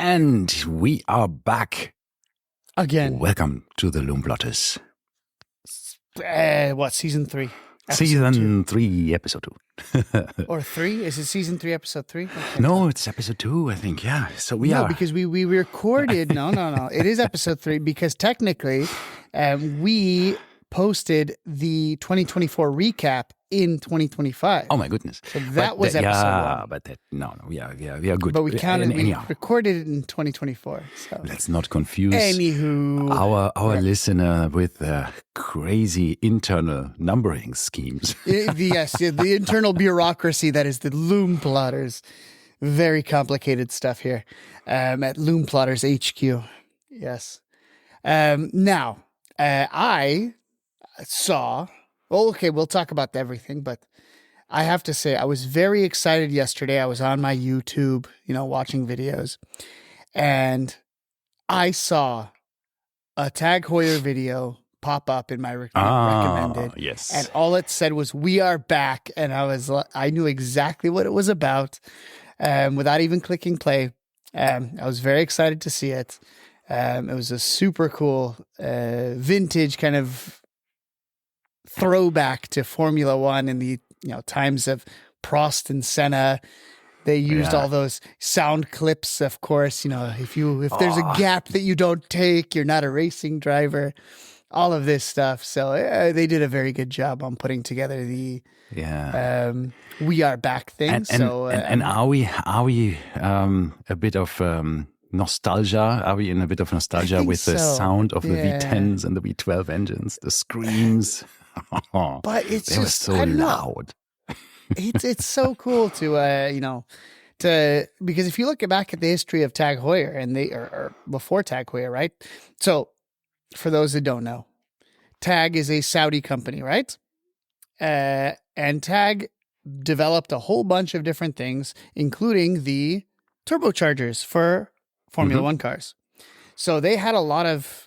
And we are back. Again. Welcome to the Lume Plotters. Season 3? Season 3, episode 2. Or 3? Is it season 3, episode 3? No, it's episode 2, I think. Yeah. So we are. No, because we recorded. No. It is episode 3 because technically we posted the 2024 recap in 2025. Oh my goodness! So that was episode 1. But we are good. But we recorded it in 2024. So let's not confuse. Anywho, our listener with crazy internal numbering schemes. The internal bureaucracy that is the Lume Plotters. Very complicated stuff here at Lume Plotters HQ. Yes. Now, I saw. Well, okay, we'll talk about everything, but I have to say I was very excited yesterday. I was on my YouTube, watching videos, and I saw a Tag Heuer video pop up in my recommended. Yes. And all it said was, "We are back," and I knew exactly what it was about without even clicking play. I was very excited to see it. It was a super cool vintage kind of throwback to Formula One in the times of Prost and Senna. They used all those sound clips, of course. If there's a gap that you don't take, you're not a racing driver. All of this stuff. So they did a very good job on putting together the "We Are Back" thing. And are we a bit of nostalgia? Are we in a bit of nostalgia with the sound of the V10s and the V12 engines, the screams? But it's they were so loud. It's so cool to because if you look back at the history of Tag Heuer and they are before Tag Heuer, right? So for those that don't know, Tag is a Saudi company, right? And Tag developed a whole bunch of different things, including the turbochargers for Formula One cars. So they had a lot of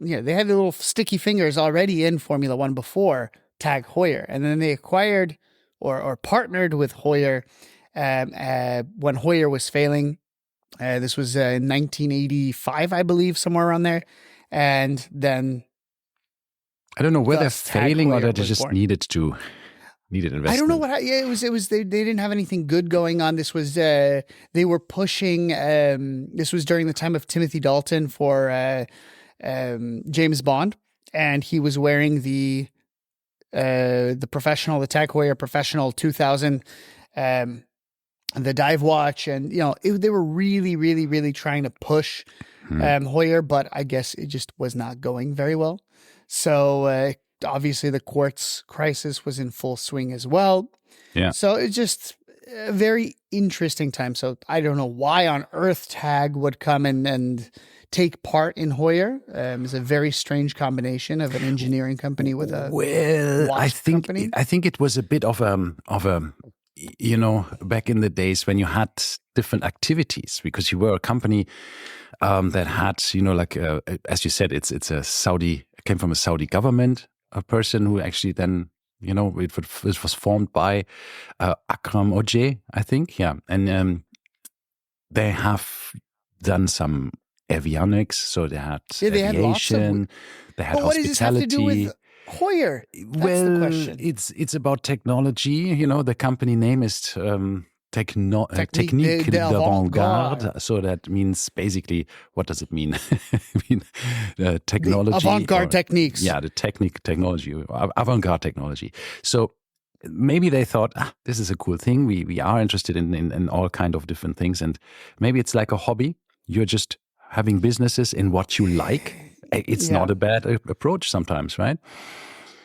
they had the little sticky fingers already in Formula One before Tag Heuer. And then they acquired or partnered with Heuer when Heuer was failing. This was in 1985, I believe, somewhere around there. And then I don't know whether they're failing or they just needed investment. I don't know what. It was. They didn't have anything good going on. This was. They were pushing. This was during the time of Timothy Dalton for James Bond, and he was wearing the Tag Heuer Professional 2000, the dive watch, and they were really, really, really trying to push Heuer, but I guess it just was not going very well. So obviously the quartz crisis was in full swing as well. Yeah. So it's just a very interesting time. So I don't know why on earth Tag would come and take part in Heuer. It's a very strange combination of an engineering company with a watch company. I think it was a bit of a back in the days when you had different activities, because you were a company that had as you said, it's a Saudi, came from a Saudi government, a person who actually then it was formed by Akram Ojeh, I think, and they have done some avionics, so they had aviation, they had hospitality. What does this have to do with Heuer? That's the question. It's about technology. The company name is Technique d'Avant-Garde. So that means basically, what does it mean? Technology. The avant-garde techniques. Yeah, the technology, avant-garde technology. So maybe they thought, this is a cool thing. We are interested in all kind of different things. And maybe it's like a hobby. You're just having businesses in what you like. It's not a bad approach sometimes, right?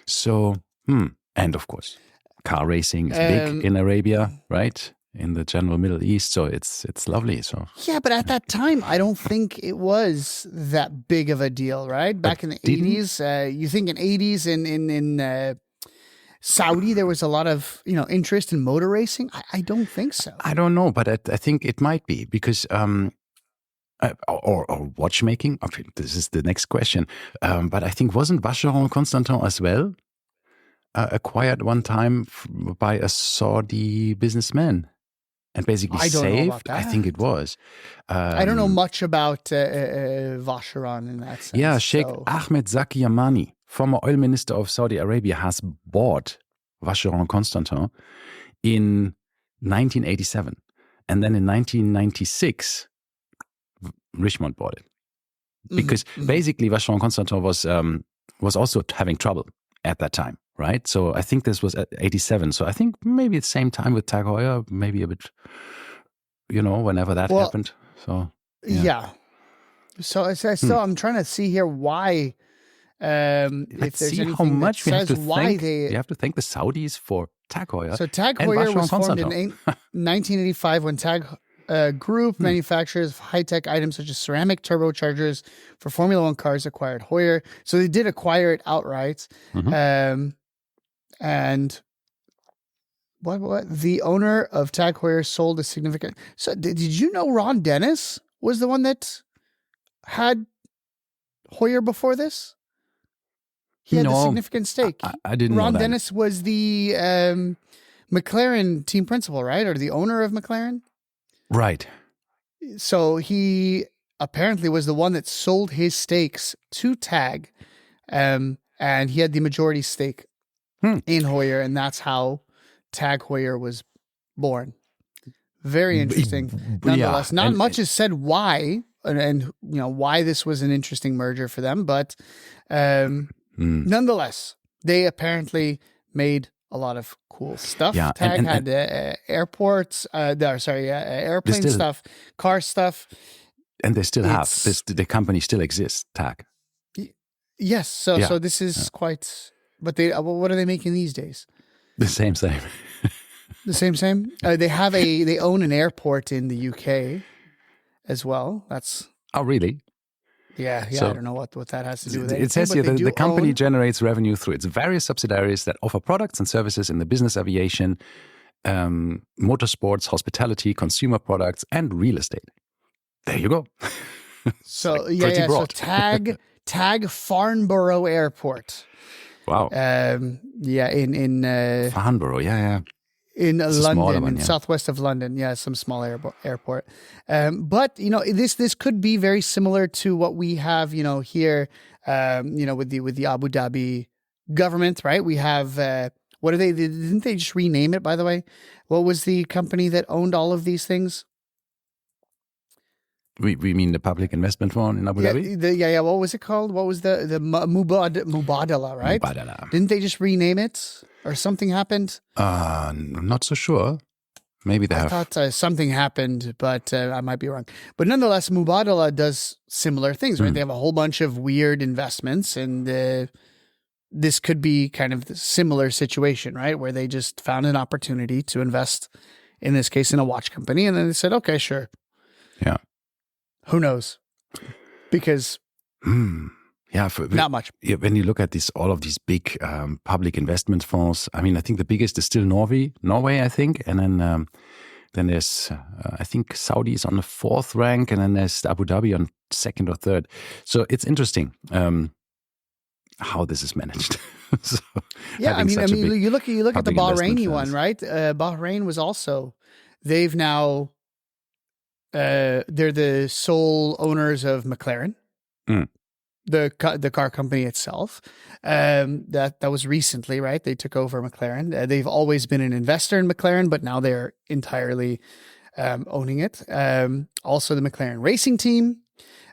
So, and of course, car racing is big in Arabia, right? In the general Middle East, so it's lovely. So yeah, but at that time, I don't think it was that big of a deal, right? Back in the 80s, you think in 80s in Saudi there was a lot of interest in motor racing. I don't think so. I don't know, but I think it might be because or watchmaking. Okay, this is the next question. But I think wasn't Vacheron Constantin as well acquired one time by a Saudi businessman? and basically I don't know about saved. I think it that. was. I don't know much about Vacheron in that sense. Yeah, Sheikh so. Ahmed Zaki Yamani, former oil minister of Saudi Arabia, has bought Vacheron Constantin in 1987. And then in 1996, Richmond bought it. Because basically Vacheron Constantin was also having trouble at that time, right? So I think this was at 87. So I think maybe at the same time with Tag Heuer, maybe a bit, whenever that happened. So yeah. So I'm trying to see here why. If there's see anything how much that we have says to why thank. they. You have to thank the Saudis for Tag Heuer. So Tag and Heuer Vacheron was formed in Constantin. 1985 when Tag Group manufacturers of high-tech items such as ceramic turbochargers for Formula One cars acquired Heuer. So they did acquire it outright. And what the owner of Tag Heuer sold a significant. So did you know Ron Dennis was the one that had Heuer before this? He had a significant stake. I didn't know Ron that. Dennis was the McLaren team principal, right? Or the owner of McLaren? Right. So he apparently was the one that sold his stakes to Tag, and he had the majority stake in Heuer, and that's how Tag Heuer was born. Very interesting. Nonetheless, not much is said why, and why this was an interesting merger for them, but nonetheless, they apparently made a lot of cool stuff. Yeah, Tag had airports, airplane stuff, car stuff. And they still have this. The company still exists, Tag. Yes. So this is quite. But what are they making these days? The same. The same. They own an airport in the UK as well. Oh, really? Yeah. So, I don't know what that has to do with it. It says here that the company generates revenue through its various subsidiaries that offer products and services in the business aviation, motorsports, hospitality, consumer products, and real estate. There you go. So So Tag Farnborough Airport. Wow. In Farnborough. Yeah. In London, in southwest of London. Yeah, some small airport. But, this could be very similar to what we have, here, with the Abu Dhabi government, right? We have, what are they? Didn't they just rename it, by the way? What was the company that owned all of these things? We mean the public investment fund in Abu Dhabi? Yeah. What was it called? What was the Mubadala, right? Mubadala. Didn't they just rename it? Or something happened? I'm not so sure. Maybe they have. I thought something happened, but I might be wrong. But nonetheless, Mubadala does similar things, right? They have a whole bunch of weird investments, and this could be kind of the similar situation, right? Where they just found an opportunity to invest, in this case, in a watch company, and then they said, okay, sure. Yeah. Who knows? Because... Yeah, not much. When you look at all of these big public investment funds, I mean, I think the biggest is still Norway, I think, and then there's I think Saudi is on the 4th rank, and then there's Abu Dhabi on 2nd or 3rd. So it's interesting how this is managed. Yeah, I mean, you look at the Bahraini one, right? Bahrain was also they've now they're the sole owners of McLaren. The car company itself, that was recently, right? They took over McLaren. They've always been an investor in McLaren, but now they're entirely owning it. Also, the McLaren racing team,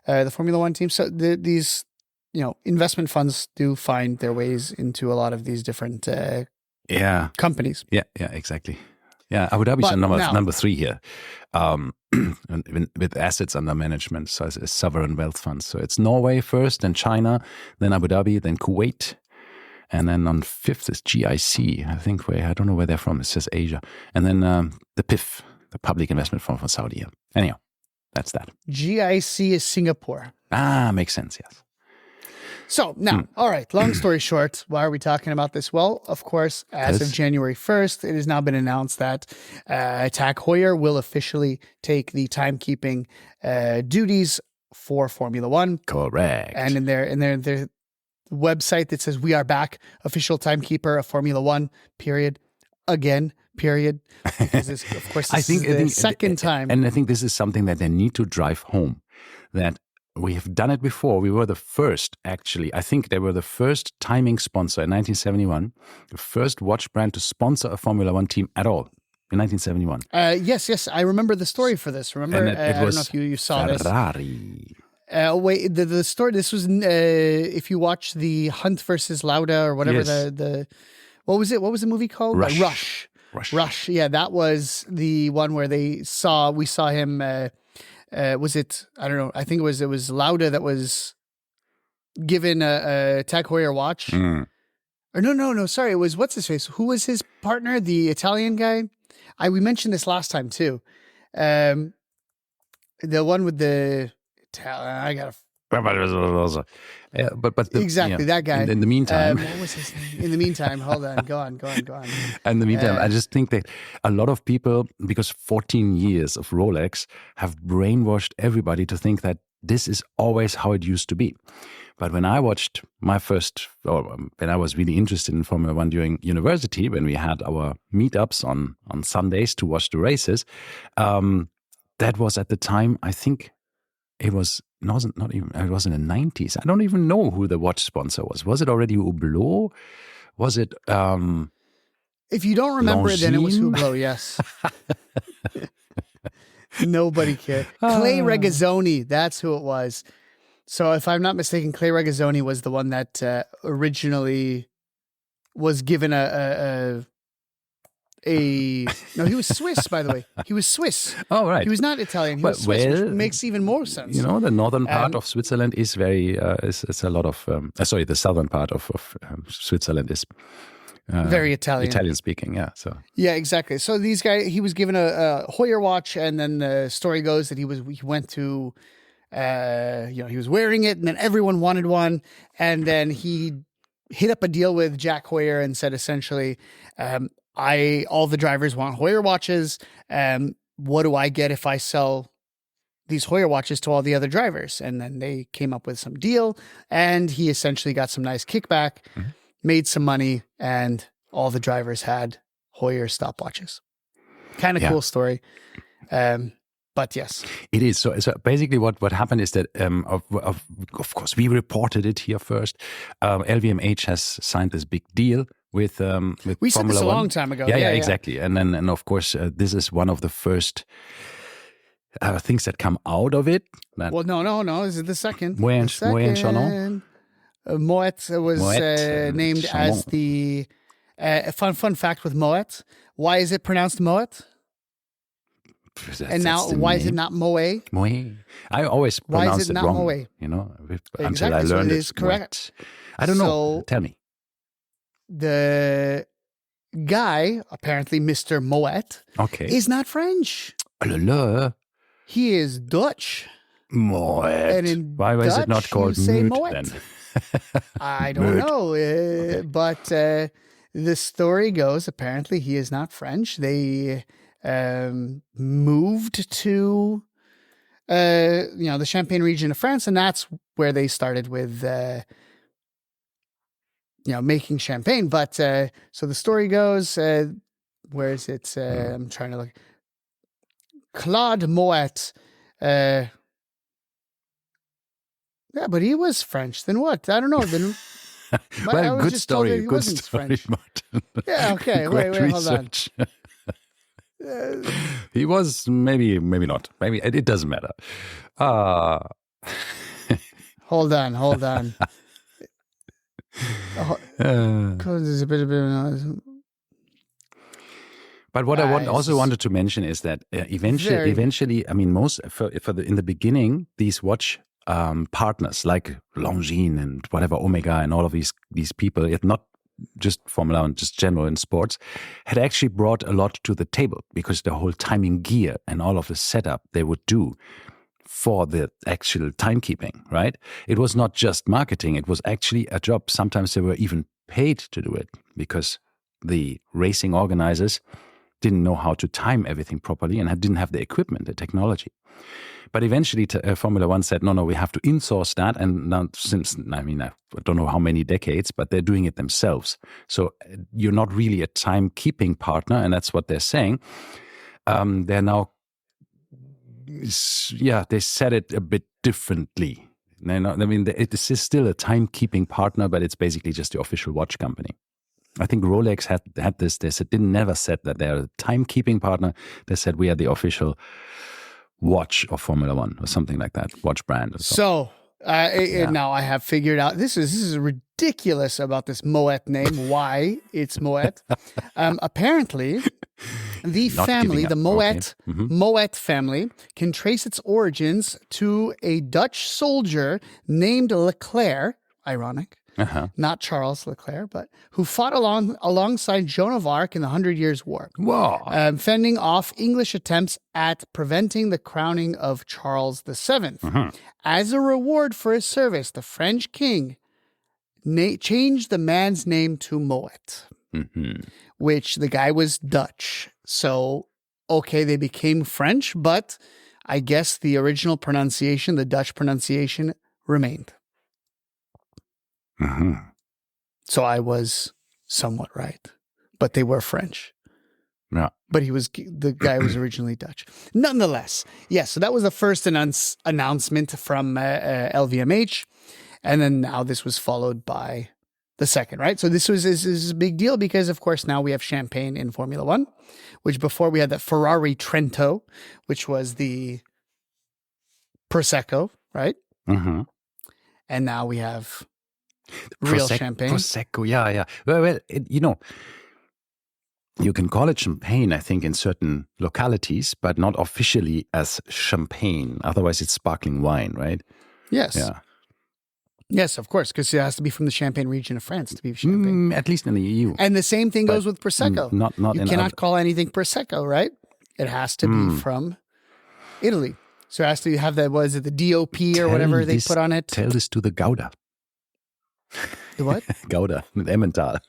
the Formula One team. So these, investment funds do find their ways into a lot of these different companies. Yeah, exactly. Yeah, Abu Dhabi is number 3 here. With assets under management, so it's sovereign wealth funds. So it's Norway first, then China, then Abu Dhabi, then Kuwait, and then on 5th is GIC. I think I don't know where they're from. It says Asia, and then the PIF, the Public Investment Fund for Saudi. Anyhow, that's that. GIC is Singapore. Makes sense. Yes. So now, all right, long story short, why are we talking about this? Well, of course, as of January 1st, it has now been announced that Tag Heuer will officially take the timekeeping duties for Formula One. Correct. And in their website that says, "We are back, official timekeeper of Formula One, period." Again, period, because this, of course, this is the second time. And I think this is something that they need to drive home, that we have done it before. We were the first, actually. I think they were the first timing sponsor in 1971, the first watch brand to sponsor a Formula One team at all in 1971. Yes. I remember the story for this. Remember, it I was don't know if you saw Ferrari. Wait, the story, this was, if you watch the Hunt versus Lauda or whatever, Yes. what was it? What was the movie called? Rush. Rush. Yeah, that was the one where we saw him, was it, I don't know, I think it was Lauda that was given a Tag Heuer watch. Or no, sorry, it was, what's his face? Who was his partner? The Italian guy? We mentioned this last time too. The one with the, I gotta. Exactly, that guy. In the meantime, what was his name? In the meantime, hold on, go on. In the meantime, I just think that a lot of people, because 14 years of Rolex, have brainwashed everybody to think that this is always how it used to be. But when I watched when I was really interested in Formula One during university, when we had our meetups on Sundays to watch the races, that was at the time, I think it was it was in the 90s. I don't even know who the watch sponsor was. Was it already Hublot? Was it if you don't remember it, then it was Longines? Hublot, yes. Nobody cared. Clay Regazzoni, that's who it was. So if I'm not mistaken, Clay Regazzoni was the one that originally was given no, he was Swiss, by the way. He was Swiss. Oh, right. He was not Italian. He was Swiss, which makes even more sense. You know, the northern part of Switzerland is very, it's a lot of, the southern part of Switzerland is very Italian. Italian speaking, yeah. So yeah, exactly. So he was given a Heuer watch, and then the story goes that he went to, he was wearing it, and then everyone wanted one, and then he hit up a deal with Jack Heuer and said essentially, all the drivers want Heuer watches. What do I get if I sell these Heuer watches to all the other drivers? And then they came up with some deal, and he essentially got some nice kickback, made some money, and all the drivers had Heuer stopwatches. Kind of cool story. But yes, it is. So basically, what happened is that, of course, we reported it here first. LVMH has signed this big deal with we Formula said this a One. long time ago. Yeah, exactly. And of course, this is one of the first things that come out of it. Well, no. This is the second. Moët Chandon. Moët was named Chandon. as the fun fact with Moët. Why is it pronounced Moët? And now, why is it not Moët? Moët. I always pronounce it wrong. Moët? You know, Exactly. until I learned it is correct. I don't know. Tell me. The guy, apparently Mr. Moët, is not French. He is Dutch. Moët. Why was it not called Moët then? I don't know. But the story goes, apparently he is not French. They moved to the Champagne region of France, and that's where they started with making champagne. But so the story goes, where is it? I'm trying to look. Claude Moët. Yeah, but he was French. Then what? I don't know. Then well, good story. Good story, Martin. Yeah. Okay. Wait. Hold on. He was maybe not. Maybe it doesn't matter. Hold on. There's a bit of noise. But what I also wanted to mention is that eventually, I mean, in the beginning, these watch partners like Longines and whatever Omega and all of these people, it's not just Formula One, just general in sports, had actually brought a lot to the table, because the whole timing gear and all of the setup they would do for the actual timekeeping, right? It was not just marketing, it was actually a job. Sometimes they were even paid to do it, because the racing organizers didn't know how to time everything properly and didn't have the equipment, the technology. But eventually, Formula One said, no, we have to insource that. And now, since, I don't know how many decades, but they're doing it themselves. So you're not really a timekeeping partner, and that's what they're saying. They're now, they said it a bit differently. It is still a timekeeping partner, but it's basically just the official watch company. I think Rolex had this. They never said that they're a timekeeping partner. They said we are the official watch of Formula One or something like that, watch brand. Or so now I have figured out this is ridiculous about this Moet name. Why it's Moet? Apparently, the family, the Moet Moet family, can trace its origins to a Dutch soldier named Leclerc. Ironic. Not Charles Leclerc, but who fought alongside Joan of Arc in the 100 Years' War. Wow. Fending off English attempts at preventing the crowning of Charles VII. As a reward for his service, the French king changed the man's name to Moet, which the guy was Dutch. So, okay, they became French, but I guess the original pronunciation, the Dutch pronunciation, remained. So I was somewhat right, but they were French. Yeah. But the guy was originally Dutch. Nonetheless, yes. So that was the first announcement from LVMH, and then now this was followed by the second, right? So this is a big deal because, of course, now we have champagne in Formula One, which before we had the Ferrari Trento, which was the Prosecco, right? And now we have real champagne. Prosecco, yeah. Well, you can call it champagne, I think, in certain localities, but not officially as champagne. Otherwise, it's sparkling wine, right? Yes. Yeah. Yes, of course, because it has to be from the Champagne region of France to be champagne. At least in the EU. And the same thing goes with Prosecco. You cannot call anything Prosecco, right? It has to be from Italy. So it has to have the DOP or whatever they put on it. Tell this to the Gouda. The what? Gouda with Emmental.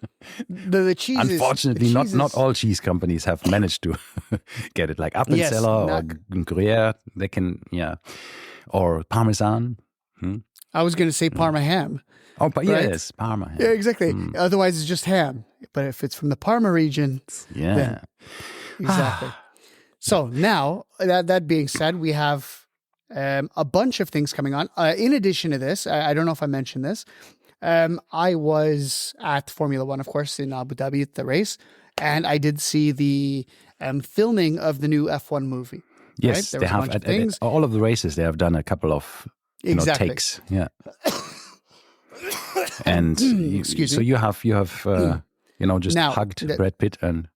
The cheeses. Unfortunately, not all cheese companies have managed to get it. Like Appenzeller or Gruyere, they can, or Parmesan. I was going to say Parma ham. Oh, but right? Yes, Parma ham. Yeah, exactly. Otherwise, it's just ham. But if it's from the Parma region, then exactly. So now, that being said, we have a bunch of things coming on. In addition to this, I don't know if I mentioned this. I was at Formula One, of course, in Abu Dhabi at the race, and I did see the filming of the new F1 movie. Yes, right? they have at all of the races. They have done a couple of takes. Yeah, and so you have just now, hugged Brad Pitt and.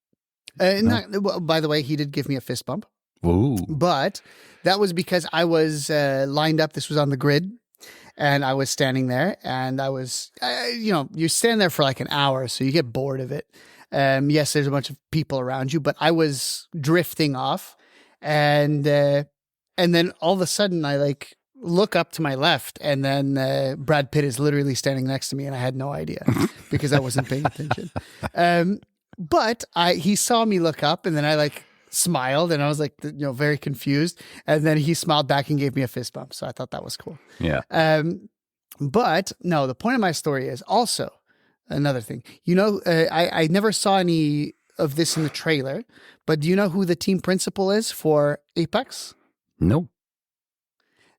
By the way, he did give me a fist bump. Ooh. But that was because I was lined up. This was on the grid. And I was standing there, and I was, you stand there for like an hour, so you get bored of it. Yes, there's a bunch of people around you, but I was drifting off, and then all of a sudden I look up to my left, and then Brad Pitt is literally standing next to me, and I had no idea because I wasn't paying attention. But he saw me look up, and then I smiled, and I was very confused, and then he smiled back and gave me a fist bump. So I thought that was cool. Yeah. But no, the point of my story is also another thing. I never saw any of this in the trailer, but do you know who the team principal is for Apex? No.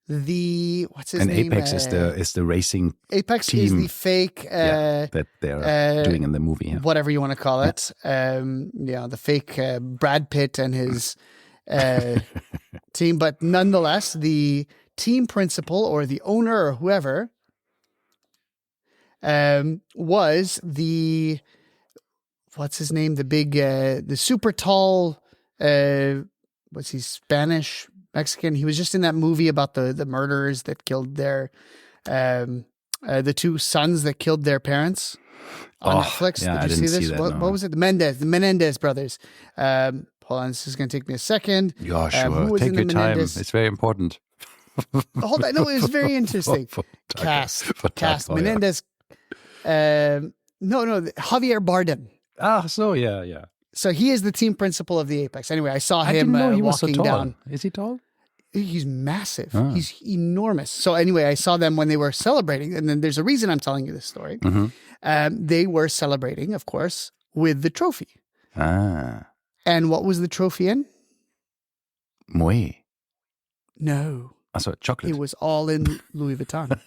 What's his name? Apex is the racing Apex team. is the fake that they're doing in the movie. Yeah. Whatever you want to call it. The fake Brad Pitt and his team. But nonetheless, the team principal or the owner or whoever was what's his name? The big, the super tall, was he Spanish? Mexican. He was just in that movie about the murderers that killed their the two sons that killed their parents on Netflix. Yeah, Did you see this? What was it? The Menendez brothers. Hold on, this is going to take me a second. Yeah, sure. Take your time. It's very important. Hold on, no, it was very interesting. Cast Menendez. No, Javier Bardem. Ah, so yeah. So he is the team principal of the Apex. Anyway, I saw I him didn't know he was so walking tall. down. Is he tall? He's massive. Ah. He's enormous. So anyway, I saw them when they were celebrating. And then there's a reason I'm telling you this story. They were celebrating, of course, with the trophy. Ah. And what was the trophy in? Moe. No. Also chocolate. It was all in Louis Vuitton.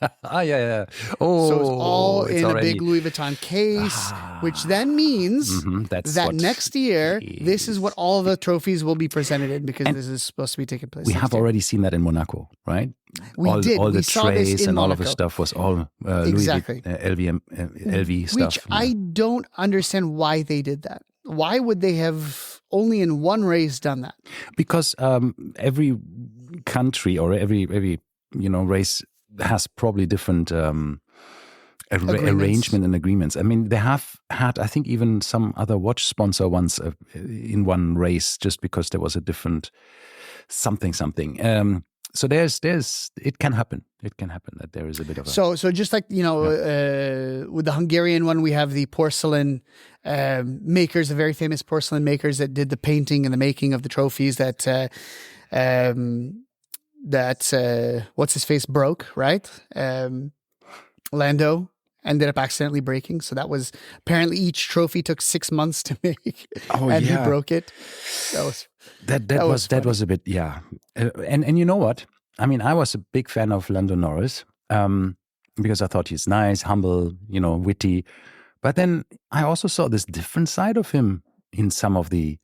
Yeah. Oh, So it's all in already... a big Louis Vuitton case, which then means that next year, this is what all the trophies will be presented in, because this is supposed to be taking place. We have already seen that in Monaco, right? We did. All We the saw this trays in and all of Monaco. the stuff was all Exactly. LV stuff. Which I don't understand why they did that. Why would they have only in one race done that? Because every country or every race has probably different arrangement and agreements. I mean, they have had, I think, even some other watch sponsor once in one race, just because there was a different something. So there's it can happen. It can happen that there is a bit of a... So just like, with the Hungarian one, we have the porcelain makers, the very famous porcelain makers that did the painting and the making of the trophies that what's his face broke, right? Lando ended up accidentally breaking. So that was apparently each trophy took 6 months to make, and he broke it. That was a bit, yeah. And you know what? I mean, I was a big fan of Lando Norris because I thought he's nice, humble, witty. But then I also saw this different side of him in some of the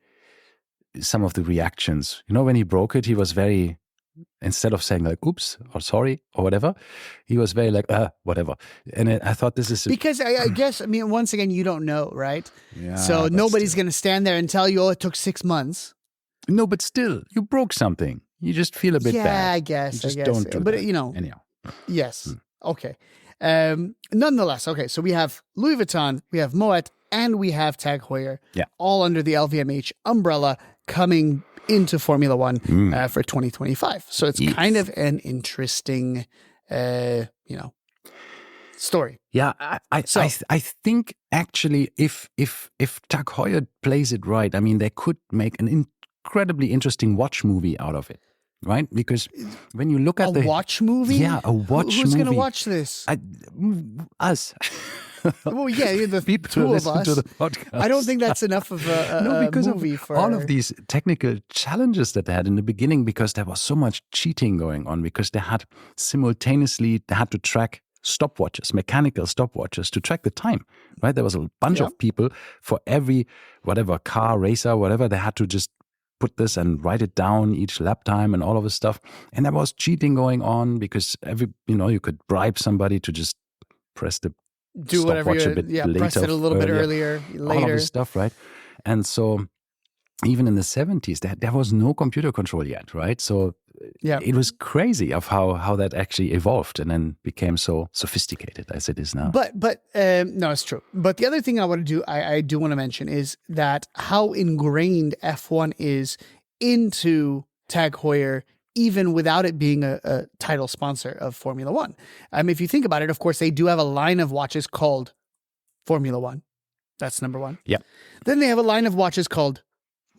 reactions. When he broke it, he was very, instead of saying like, oops, or sorry, or whatever, he was very like, whatever. And I thought this is... Because I guess, once again, you don't know, right? Yeah, so nobody's going to stand there and tell you, it took 6 months. No, but still, you broke something. You just feel a bit bad. Yeah, I guess. Don't do but that. Anyhow. Yes. Okay. Nonetheless, okay. So we have Louis Vuitton, we have Moet, and we have Tag Heuer. Yeah. All under the LVMH umbrella coming into Formula One for 2025. So it's kind of an interesting, story. Yeah, I think actually if Tag Heuer plays it right, I mean, they could make an incredibly interesting watch movie out of it, right? Because when you look at a watch movie, a watch movie. Who's going to watch this? Us. Well, yeah, the people two of us. To the podcast. I don't think that's enough of a because movie of for all of these technical challenges that they had in the beginning, because there was so much cheating going on, because they had to track stopwatches, mechanical stopwatches to track the time, right? There was a bunch of people for every whatever car, racer, whatever, they had to just put this and write it down, each lap time and all of this stuff. And there was cheating going on because you could bribe somebody to just press the stopwatch a bit later. Press it a little bit earlier, later. All of this stuff, right? And so even in the 70s, there was no computer control yet, right? So it was crazy of how that actually evolved and then became so sophisticated as it is now. But no, it's true. But the other thing I do want to mention is that how ingrained F1 is into Tag Heuer, even without it being a title sponsor of Formula One. If you think about it, of course, they do have a line of watches called Formula One. That's number one. Yeah. Then they have a line of watches called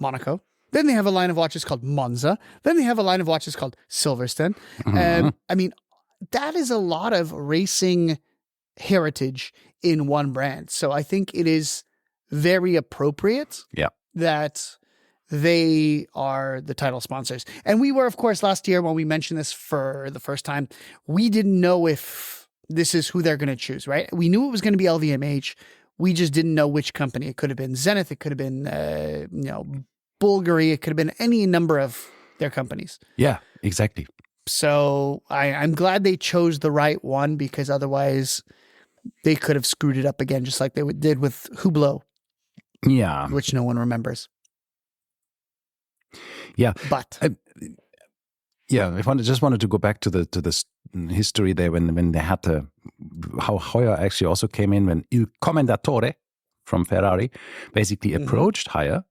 Monaco. Then they have a line of watches called Monza. Then they have a line of watches called Silverstone. That is a lot of racing heritage in one brand. So I think it is very appropriate that they are the title sponsors. And we were, of course, last year when we mentioned this for the first time, we didn't know if this is who they're going to choose, right? We knew it was going to be LVMH. We just didn't know which company. It could have been Zenith. It could have been, Bulgari. It could have been any number of their companies. Yeah, exactly. So I'm glad they chose the right one, because otherwise they could have screwed it up again, just like they did with Hublot. Yeah. Which no one remembers. Yeah. But I just wanted to go back to the history there when they had how Heuer actually also came in, when Il Commendatore from Ferrari basically approached Heuer,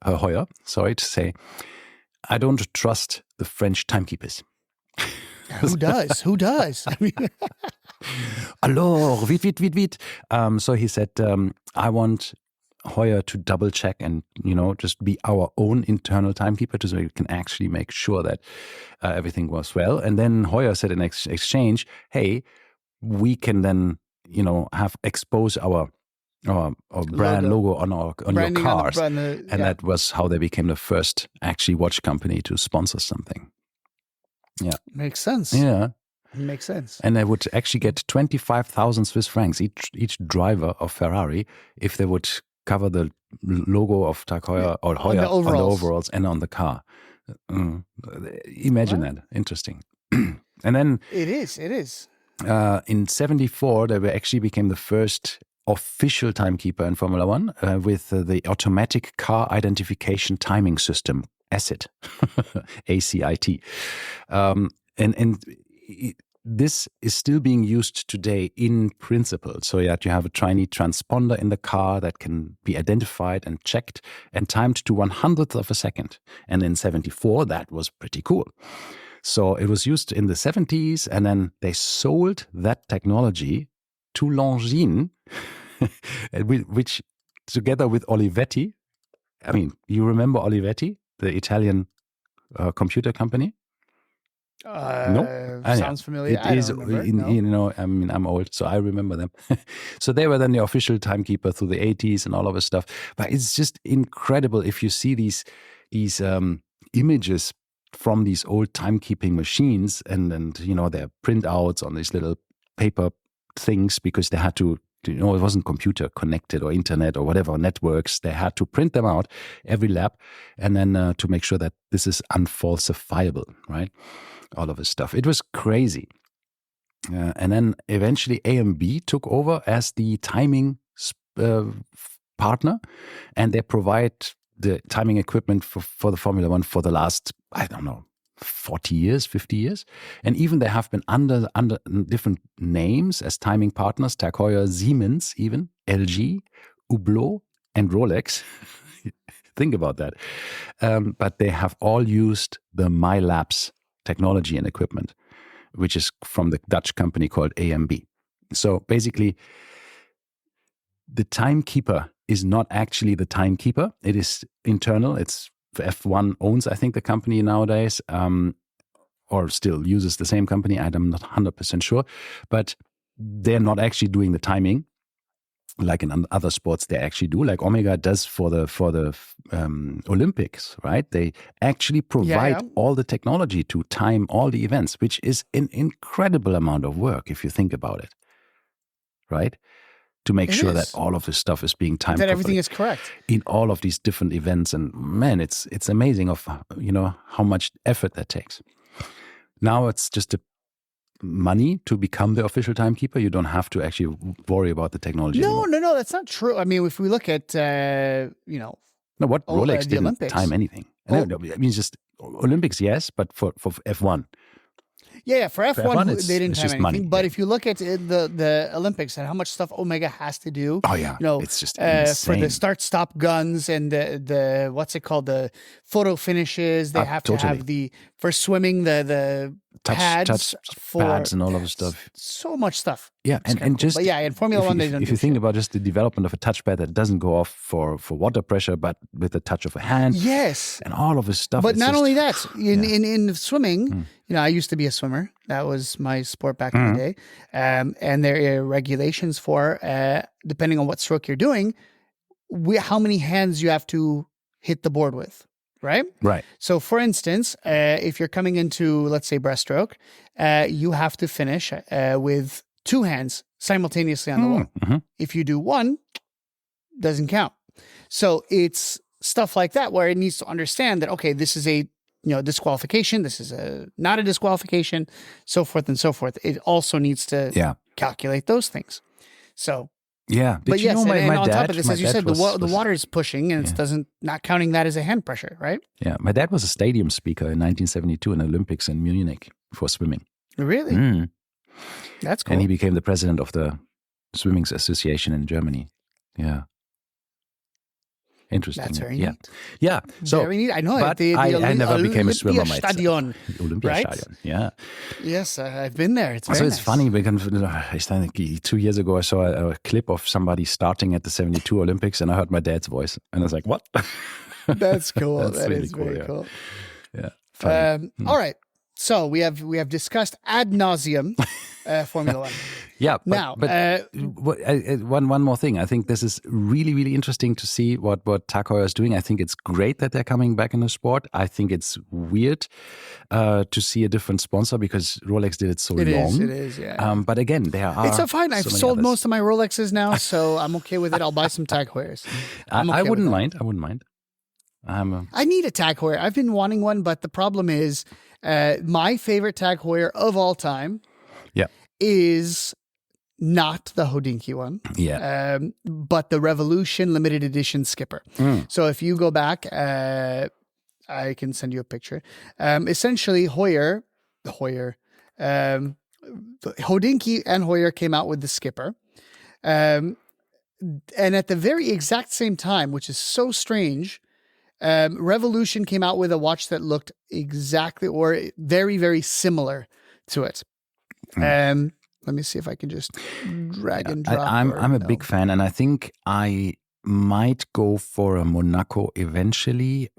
to say, I don't trust the French timekeepers. Who does? Who does? I mean, alors, vite. So he said, I want Hoyer to double check and, just be our own internal timekeeper so we can actually make sure that everything was well. And then Hoyer said in exchange, hey, we can then, have expose our brand logo on your cars. That was how they became the first actually watch company to sponsor something. Yeah. Makes sense. Yeah. Makes sense. And they would actually get 25,000 Swiss francs each driver of Ferrari if they would cover the logo of Tag Heuer or Heuer on the overalls and on the car. Imagine that. Interesting. And then it is. In 1974, they actually became the first official timekeeper in Formula One with the automatic car identification timing system, ACIT, ACIT. This is still being used today in principle. So that you have a tiny transponder in the car that can be identified and checked and timed to 1/100th of a second. And in 1974, that was pretty cool. So it was used in the 1970s, and then they sold that technology to Longines, which together with Olivetti, I mean, you remember Olivetti, the Italian computer company? No, sounds familiar. It is, I'm old, so I remember them. So they were then the official timekeeper through the 1980s and all of this stuff. But it's just incredible if you see these images from these old timekeeping machines and their printouts on these little paper things, because they had to, it wasn't computer connected or internet or whatever networks. They had to print them out every lap and then to make sure that this is unfalsifiable, right? All of this stuff. It was crazy. And then eventually AMB took over as the timing partner, and they provide the timing equipment for the Formula One for the last, 40 years, 50 years. And even they have been under different names as timing partners, Tag Heuer, Siemens even, LG, Hublot, and Rolex. Think about that. But they have all used the MyLabs technology and equipment, which is from the Dutch company called AMB. So basically, the timekeeper is not actually the timekeeper. It is internal. It's F1 owns, I think, the company nowadays, or still uses the same company. I'm not 100% sure, but they're not actually doing the timing like in other sports they actually do, like Omega does for the Olympics, right? They actually provide all the technology to time all the events, which is an incredible amount of work if you think about it, right? To make sure that all of this stuff is being timed, that everything is correct in all of these different events. And man, it's amazing of how much effort that takes. Now it's just money to become the official timekeeper. You don't have to actually worry about the technology anymore. No, that's not true. I mean, if we look at Rolex didn't Olympics. Time anything. No, I mean, just Olympics, yes, but for F1. Yeah, for F1 they didn't have anything. Money. But if you look at the Olympics and how much stuff Omega has to do, it's just insane. For the start-stop guns and the what's it called, the photo finishes, they have to have for swimming the pads and all of the stuff. So much stuff. Yeah, and just but in Formula One they don't. If you think about just the development of a touchpad that doesn't go off for water pressure, but with the touch of a hand. Yes, and all of this stuff. But not only that, in swimming. I used to be a swimmer. That was my sport back in the day. And there are regulations for, depending on what stroke you're doing, how many hands you have to hit the board with, right? Right. So, for instance, if you're coming into, let's say, breaststroke, you have to finish with 2 hands simultaneously on the wall. Mm-hmm. If you do 1, doesn't count. So, it's stuff like that where it needs to understand that, okay, this is a disqualification. This is not a disqualification, so forth and so forth. It also needs to calculate those things. So but yes, my on dad, top of this, as you said, the water is pushing, and it not counting that as a hand pressure, right? Yeah, my dad was a stadium speaker in 1972 in the Olympics in Munich for swimming. Really? That's cool. And he became the president of the Swimming Association in Germany. Yeah. Interesting. That's very yeah. neat. Yeah. So, Very neat. I know it. but I never became a swimmer myself. Olympiastadion, Olympiastadion. Yeah. Yes, I've been there. It's very So it's nice. funny because I think 2 years ago I saw a clip of somebody starting at the 72 Olympics, and I heard my dad's voice, and I was like, "What?" That's cool. That's That really is cool, very yeah. cool. Yeah. Funny. All right. So we have discussed ad nauseum Formula One. Yeah. Now, one more thing. I think this is really, really interesting to see what Tag Heuer is doing. I think it's great that they're coming back in the sport. I think it's weird to see a different sponsor because Rolex did it so long. It is, yeah. But again, there are. It's so fine. I've so many sold others. most of my Rolexes now, so I'm okay with it. I'll buy some Tag Heuers. I wouldn't mind. I wouldn't mind. I need a Tag Heuer. I've been wanting one, but the problem is my favorite Tag Heuer of all time is not the Hodinkee one, but the Revolution limited edition Skipper. So if you go back, I can send you a picture. Essentially, Heuer, Hodinkee and Heuer came out with the Skipper. And at the very exact same time, which is so strange, Revolution came out with a watch that looked exactly or very, very similar to it. Let me see if I can just drag and drop. I'm a big fan, and I think I might go for a Monaco eventually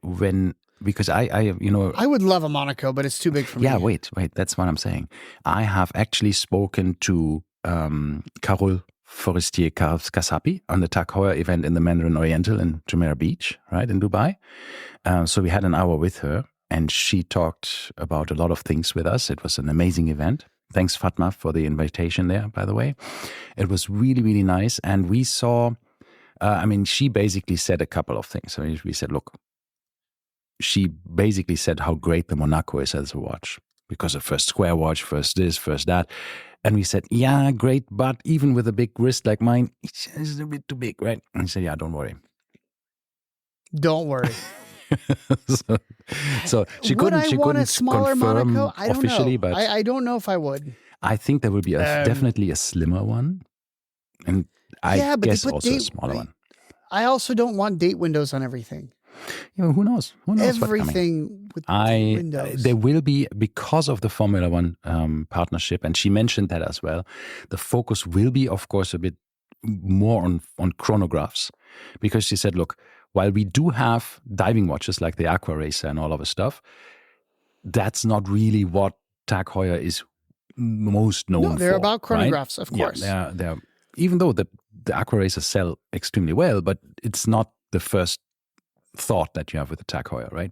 because I would love a Monaco, but it's too big for me. Yeah, wait, that's what I'm saying. I have actually spoken to Carole Forestier-Kasapi on the Tag Heuer event in the Mandarin Oriental in Jumeirah Beach, right, in Dubai. So we had an hour with her, and she talked about a lot of things with us. It was an amazing event. Thanks, Fatma, for the invitation there, by the way. It was really, really nice. And we saw, she basically said a couple of things. So we said, look, she basically said how great the Monaco is as a watch because of first square watch, first this, first that. And we said, yeah, great, but even with a big wrist like mine, it's a bit too big, right? And he said, yeah, don't worry. Don't worry. so she couldn't. She couldn't a smaller confirm Monaco? I don't officially, know. but I don't know if I would. I think there will be definitely a slimmer one, and I guess also a smaller one. I also don't want date windows on everything. Yeah, who knows? Who knows? Everything with windows. There will be, because of the Formula One partnership, and she mentioned that as well. The focus will be, of course, a bit more on chronographs, because she said, look, while we do have diving watches like the Aqua Racer and all of the stuff, that's not really what Tag Heuer is most known for. No, they're about chronographs, right? Of course. Yeah, they're even though the Aqua Racers sell extremely well, but it's not the first thought that you have with the Tag Heuer, right?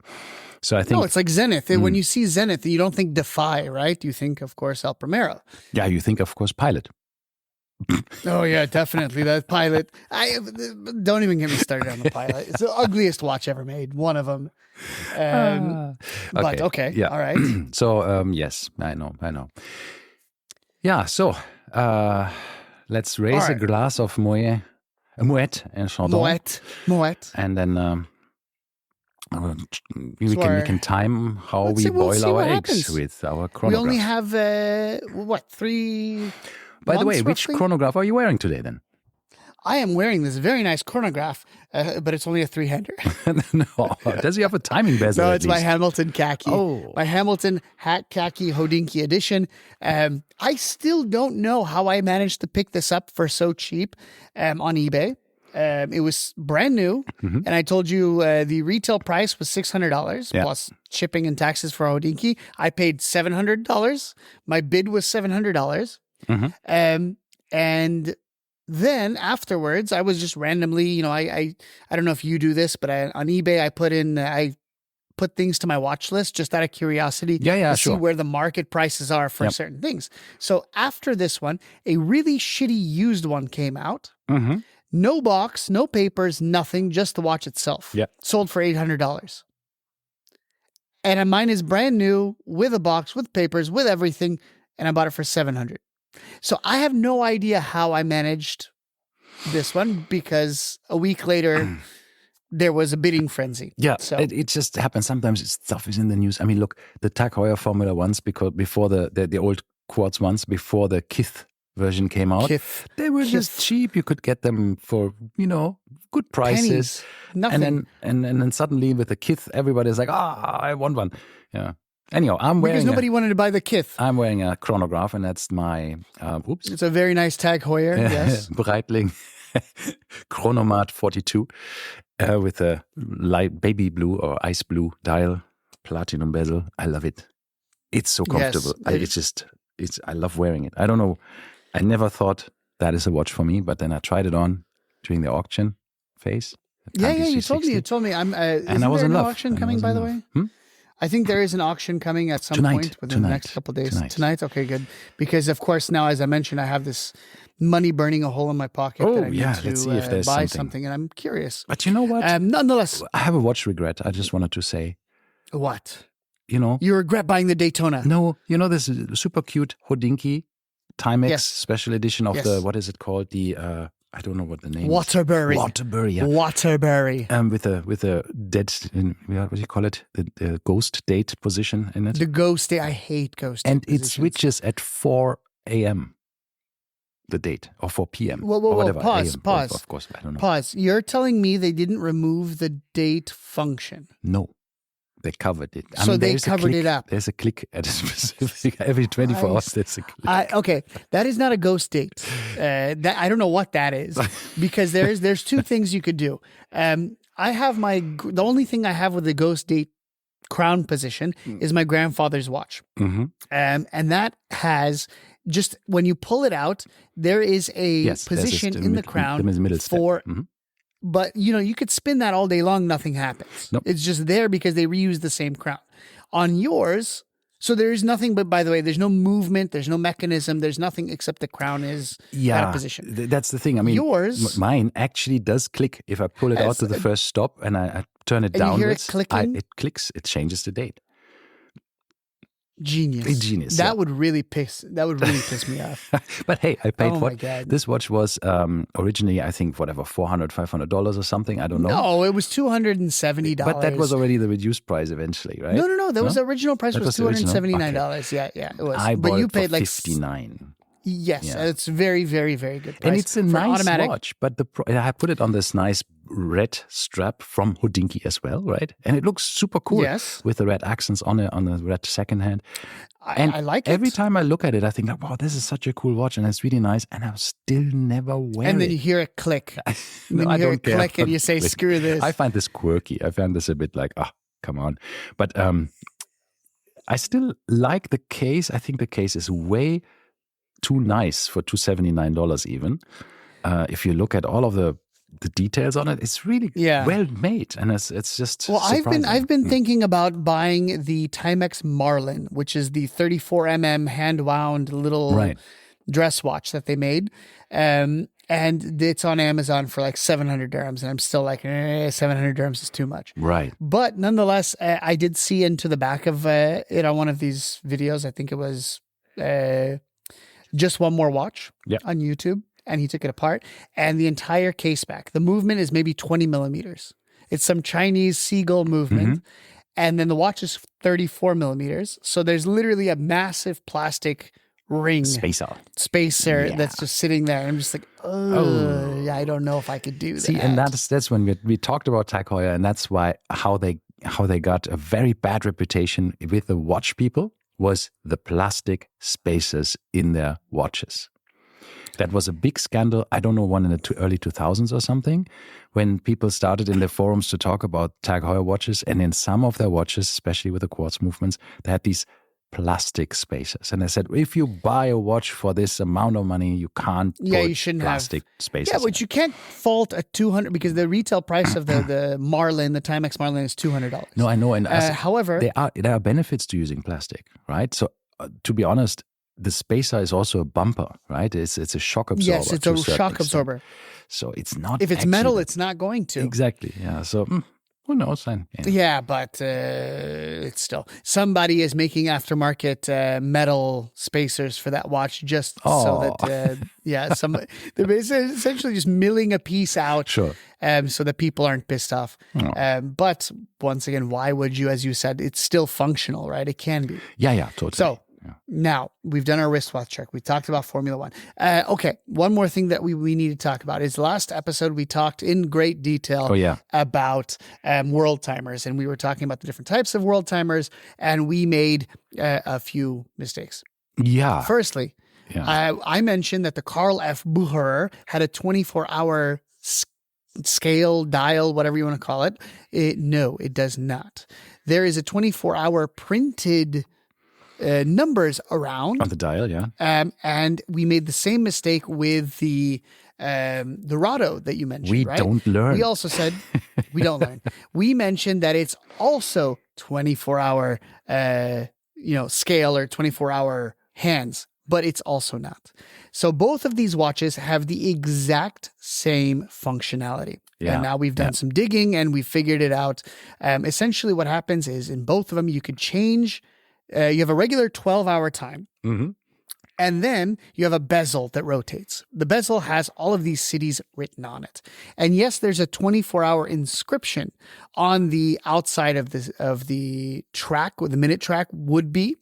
So I think no, it's like Zenith. When you see Zenith, you don't think Defy, right? You think, of course, El Primero. Yeah, you think, of course, Pilot. Oh yeah, definitely that Pilot. I don't even get me started on the Pilot. It's the ugliest watch ever made. One of them. But okay, yeah. All right. So yes, I know. Yeah. So let's raise a glass of Moet and Chandon. Moet. And then we can time how we boil our eggs with our chronograph. We only have 3. By the way, roughly? which chronograph are you wearing today then? I am wearing this very nice chronograph, but it's only a 3-hander. No, does he have a timing bezel? No, it's my Hamilton khaki. Oh. My Hamilton khaki Hodinkee edition. I still don't know how I managed to pick this up for so cheap on eBay. It was brand new, and I told you the retail price was $600 plus shipping and taxes for Hodinkee. I paid $700. My bid was $700. And then afterwards, I was just randomly, I don't know if you do this, but on eBay, I put things to my watch list just out of curiosity to see where the market prices are for certain things. So after this one, a really shitty used one came out. No box, no papers, nothing, just the watch itself. Yeah. Sold for $800. And mine is brand new with a box, with papers, with everything, and I bought it for $700. So I have no idea how I managed this one because a week later there was a bidding frenzy. Yeah, so it just happens. Sometimes stuff is in the news. I mean, look, the Tag Heuer Formula Ones, because before the old quartz ones, before the Kith version came out. They were just cheap. You could get them for, good prices. Pennies. Nothing. And then suddenly with the Kith, everybody's like, I want one. Yeah. Anyhow, because nobody wanted to buy the Kith. I'm wearing a chronograph, and that's my, It's a very nice Tag Heuer, yes. Breitling Chronomat 42 with a light baby blue or ice blue dial, platinum bezel. I love it. It's so comfortable. Yes, I love wearing it. I don't know. I never thought that is a watch for me, but then I tried it on during the auction phase. Yeah, you told me. You told me. And I was in love. Auction coming, by the way? I think there is an auction coming at some point within the next couple of days. Tonight? Okay, good. Because, of course, now, as I mentioned, I have this money burning a hole in my pocket that I need let's see if there's buy something, and I'm curious. But you know what? Nonetheless. I have a watch regret. I just wanted to say. What? You regret buying the Daytona. No, this super cute Hodinkee Timex special edition of the, what is it called? The, I don't know what the name Waterbury. is. Waterbury, yeah. Waterbury. With a dead, what do you call it? The ghost date position in it. The ghost date. I hate ghost date. And it switches at 4 a.m. the date, or 4 p.m. Whoa, or whatever. Pause. Of course, I don't know. Pause. You're telling me they didn't remove the date function? No. They covered it. They covered it up. There's a click at a specific, every 24 hours there's a click. Okay, that is not a ghost date. I don't know what that is, because there's two things you could do. I have the only thing I have with the ghost date crown position is my grandfather's watch. Mm-hmm. And that has, just when you pull it out, there is a position in the crown for... Mm-hmm. But, you could spin that all day long. Nothing happens. Nope. It's just there because they reuse the same crown. On yours, so there's nothing, but by the way, there's no movement. There's no mechanism. There's nothing except the crown is at a position. That's the thing. I mean, yours, mine actually does click. If I pull it out to the first stop and I turn it downwards, you hear it clicking? It clicks. It changes the date. Genius. That would really piss me off. But hey, I paid my God. This watch was originally, I think, $400, $500 or something. I don't know. No, it was $270. But that was already the reduced price eventually, right? No. That was the original price was $279. Okay. Yeah, it was. But you paid like $59. Yes, it's very, very, very good price. And it's a nice watch, but I put it on this nice red strap from Hodinkee as well, right? And it looks super cool with the red accents on the red second hand. And I like it. Every time I look at it, I think, wow, this is such a cool watch, and it's really nice, and I'll still never wear it. And then you hear it click. No, I don't care. Click, and you say, screw this. I find this quirky. I find this a bit like, come on. But I still like the case. I think the case is way too nice for $279 even. If you look at all of the details on it, it's really well made, and it's just surprising. I've been thinking about buying the Timex Marlin, which is the 34mm hand wound little dress watch that they made, and it's on Amazon for like 700 dirhams, and I'm still like 700 dirhams is too much, right? But nonetheless, I did see into the back of it on one of these videos. I think it was Just One More Watch on YouTube. And he took it apart, and the entire case back, the movement is maybe 20 millimeters. It's some Chinese seagull movement. And then the watch is 34 millimeters. So there's literally a massive plastic ring. Spacer that's just sitting there. I'm just like, I don't know if I could do that. See, and that's when we talked about Tag Heuer, and that's why how they got a very bad reputation with the watch people was the plastic spacers in their watches. That was a big scandal. I don't know, one in the early 2000s or something, when people started in the forums to talk about Tag Heuer watches. And in some of their watches, especially with the quartz movements, they had these plastic spacers. And they said, if you buy a watch for this amount of money, you can't you shouldn't plastic spacers. Yeah, but you can't fault a $200, because the retail price of the Marlin, the Timex Marlin, is $200. No, I know. And however, there are benefits to using plastic, right? So to be honest, the spacer is also a bumper, right? It's a shock absorber. Yes, it's a shock absorber. So it's not. If it's metal, it's not going to. Exactly. Yeah. So who knows? Yeah, but it's still, somebody is making aftermarket metal spacers for that watch just so that they're essentially just milling a piece out, so that people aren't pissed off. But once again, why would you? As you said, it's still functional, right? It can be. Yeah, totally. So. Now, we've done our wristwatch check. We talked about Formula One. Okay, one more thing that we need to talk about is last episode we talked in great detail about world timers, and we were talking about the different types of world timers, and we made a few mistakes. Yeah. Firstly, I mentioned that the Karl F. Bucherer had a 24-hour scale, dial, whatever you want to call it. No, it does not. There is a 24-hour printed numbers around on the dial, yeah. And we made the same mistake with the Rado that you mentioned. We right? don't learn. We also said we don't learn. We mentioned that it's also 24-hour, scale or 24-hour hands, but it's also not. So both of these watches have the exact same functionality. Yeah. And now we've done some digging and we figured it out. Essentially, what happens is in both of them, you could change. You have a regular 12-hour time, and then you have a bezel that rotates. The bezel has all of these cities written on it. And yes, there's a 24-hour inscription on the outside of the track, where the minute track would be.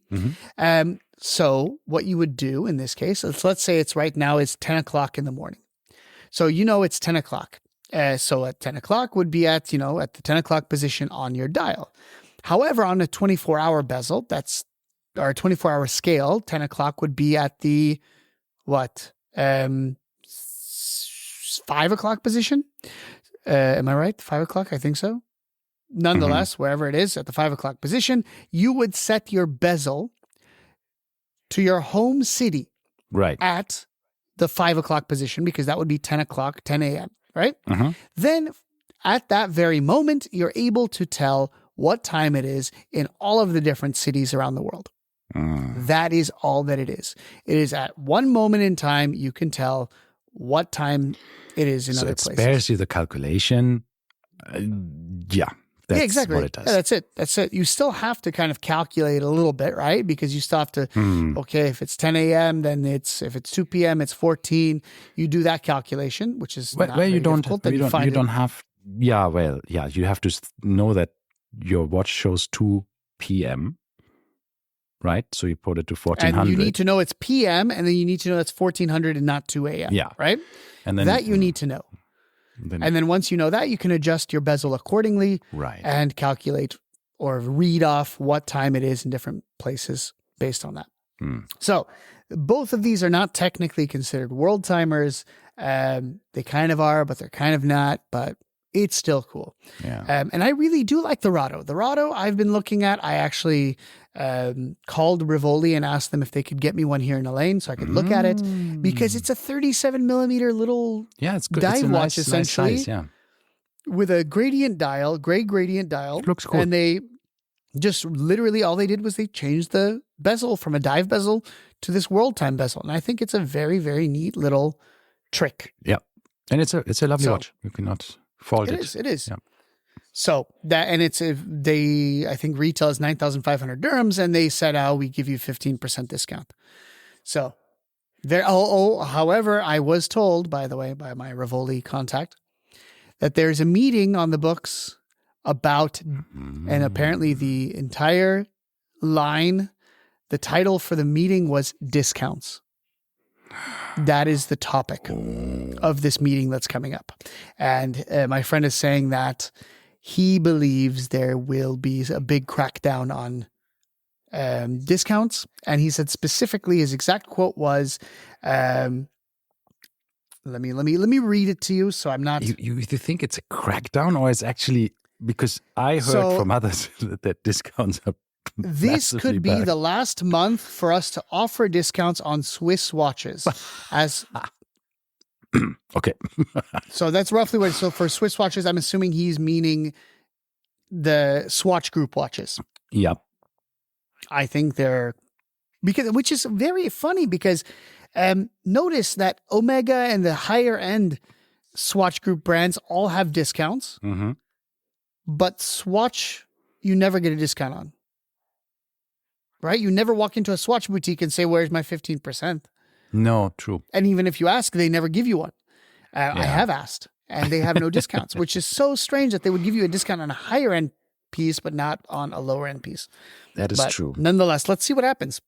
So what you would do in this case, let's say it's right now, it's 10 o'clock in the morning. So it's 10 o'clock. So at 10 o'clock would be at the 10 o'clock position on your dial. However, on a 24-hour bezel, that's our 24-hour scale, 10 o'clock would be at the 5 o'clock position. Am I right? 5 o'clock? I think so. Nonetheless, wherever it is at the 5 o'clock position, you would set your bezel to your home city at the 5 o'clock position, because that would be 10 o'clock, 10 a.m., right? Then at that very moment, you're able to tell what time it is in all of the different cities around the world. That is all that it is. It is at one moment in time, you can tell what time it is in other places. So it spares you the calculation. That's exactly. what it does. Yeah, that's it. You still have to kind of calculate a little bit, right? Because you still have to, okay, if it's 10 a.m., then if it's 2 p.m., it's 14. You do that calculation, which is not very difficult. You have to know that your watch shows 2 p.m., right? So you put it to 1400. And you need to know it's p.m., and then you need to know that's 1400 and not 2 a.m., right? And then that you need to know. And then once you know that, you can adjust your bezel accordingly and calculate or read off what time it is in different places based on that. So both of these are not technically considered world timers. They kind of are, but they're kind of not, but it's still cool. And I really do like the Rado. The Rado I've been looking at. I actually called Rivoli and asked them if they could get me one here in Elaine so I could look at it, because it's a 37 millimeter little dive watch, essentially, nice size, with a gradient dial, gray gradient dial. It looks cool. And they just literally all they did was they changed the bezel from a dive bezel to this world time bezel. And I think it's a very, very neat little trick. Yeah. And it's a lovely watch. You cannot fault it. It is. Yeah. So that, and I think retail is 9,500 dirhams, and they said, we give you 15% discount. So however, I was told, by the way, by my Rivoli contact, that there's a meeting on the books about, and apparently the entire line, the title for the meeting was discounts. That is the topic of this meeting that's coming up. And my friend is saying that he believes there will be a big crackdown on discounts. And he said specifically, his exact quote was, let me read it to you. So I'm not. You think it's a crackdown, or it's actually, because I heard from others that discounts are this could be the last month for us to offer discounts on Swiss watches. Okay. So that's roughly what. So for Swiss watches, I'm assuming he's meaning the Swatch Group watches. Yep. I think which is very funny because notice that Omega and the higher end Swatch Group brands all have discounts, but Swatch, you never get a discount on. Right? You never walk into a Swatch boutique and say, where's my 15%? No, true. And even if you ask, they never give you one. I have asked, and they have no discounts, which is so strange that they would give you a discount on a higher end piece, but not on a lower end piece. That is true. Nonetheless, let's see what happens.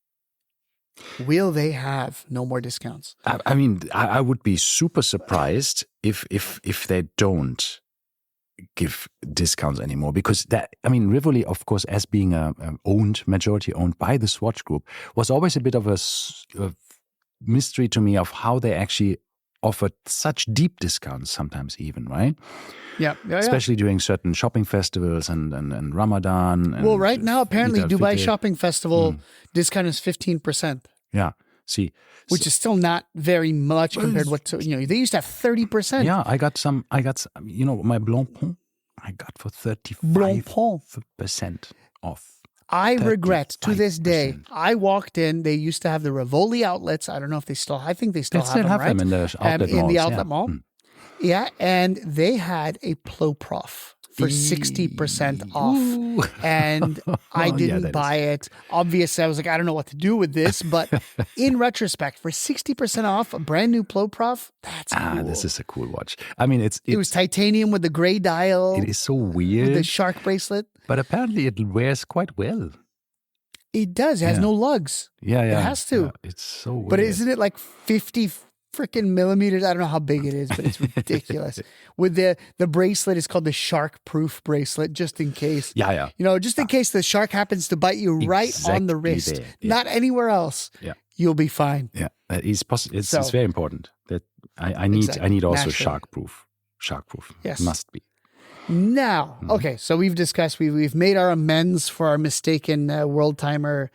Will they have no more discounts? I mean, I would be super surprised if they don't give discounts anymore, because that, I mean, Rivoli, of course, as being majority owned by the Swatch Group, was always a bit of a mystery to me of how they actually offered such deep discounts sometimes, even, right? Yeah. Especially during certain shopping festivals and Ramadan. And well, right now, apparently, Eid Dubai al-Fitr. Shopping Festival discount is 15%. Yeah. See, which is still not very much compared to what, they used to have 30%. Yeah, I got some, my Blancpain, I got for 35% off. I regret to this day, I walked in, they used to have the Rivoli outlets. I don't know if they still, I think they still have them, right? Them in the outlet in malls, the outlet mall. Yeah, and they had a Ploprof for 60% off. And I didn't buy it. Obviously, I was like, I don't know what to do with this. But in retrospect, for 60% off a brand new Ploprof, that's cool. This is a cool watch. I mean, it was titanium with the gray dial. It is so weird. With the shark bracelet. But apparently it wears quite well. It does. It has no lugs. Yeah. It has to. Yeah, it's so weird. But isn't it like 50 freaking millimeters? I don't know how big it is, but it's ridiculous. With the bracelet is called the shark proof bracelet, just in case. Yeah. Just in case the shark happens to bite you right on the wrist, there. Yeah. not anywhere else. Yeah. You'll be fine. Yeah. It's very important that I need also shark proof. Yes. Must be. Now, okay, so we've discussed, we've made our amends for our mistaken world timer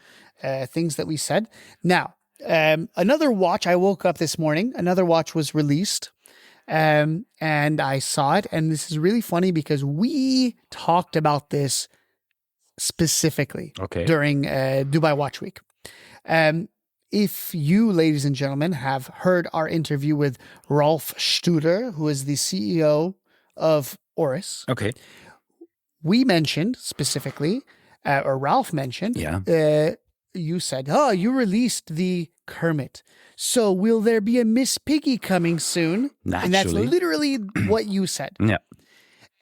things that we said. Now, another watch, I woke up this morning, another watch was released, and I saw it, and this is really funny because we talked about this specifically during Dubai Watch Week. If you, ladies and gentlemen, have heard our interview with Rolf Studer, who is the CEO of Oris. Okay. We mentioned specifically, or Ralph mentioned, you said, you released the Kermit. So will there be a Miss Piggy coming soon? Naturally. And that's literally what you said. Yeah.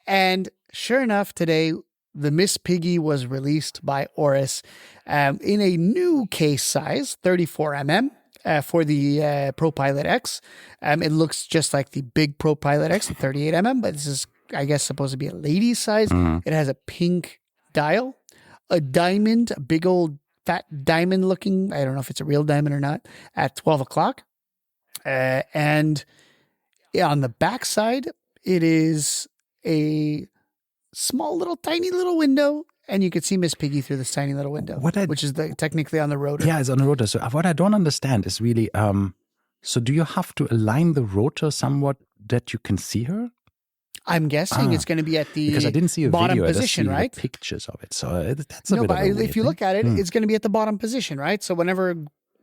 And sure enough, today, the Miss Piggy was released by Oris in a new case size, 34 mm. For the Pro Pilot X. It looks just like the big Pro Pilot X, the 38 mm, but this is, I guess, supposed to be a lady's size. It has a pink dial, a diamond, a big old fat diamond looking, I don't know if it's a real diamond or not, at 12 o'clock. And on the back side, it is a small little, tiny little window. And you could see Miss Piggy through this tiny little window, which is technically on the rotor. Yeah, it's on the rotor. So what I don't understand is really, so do you have to align the rotor somewhat that you can see her? I'm guessing it's going to be at the because I didn't see a bottom video, position, right? The pictures of it. So that's a bit but of a weird if you look at it, it's going to be at the bottom position, right? So whenever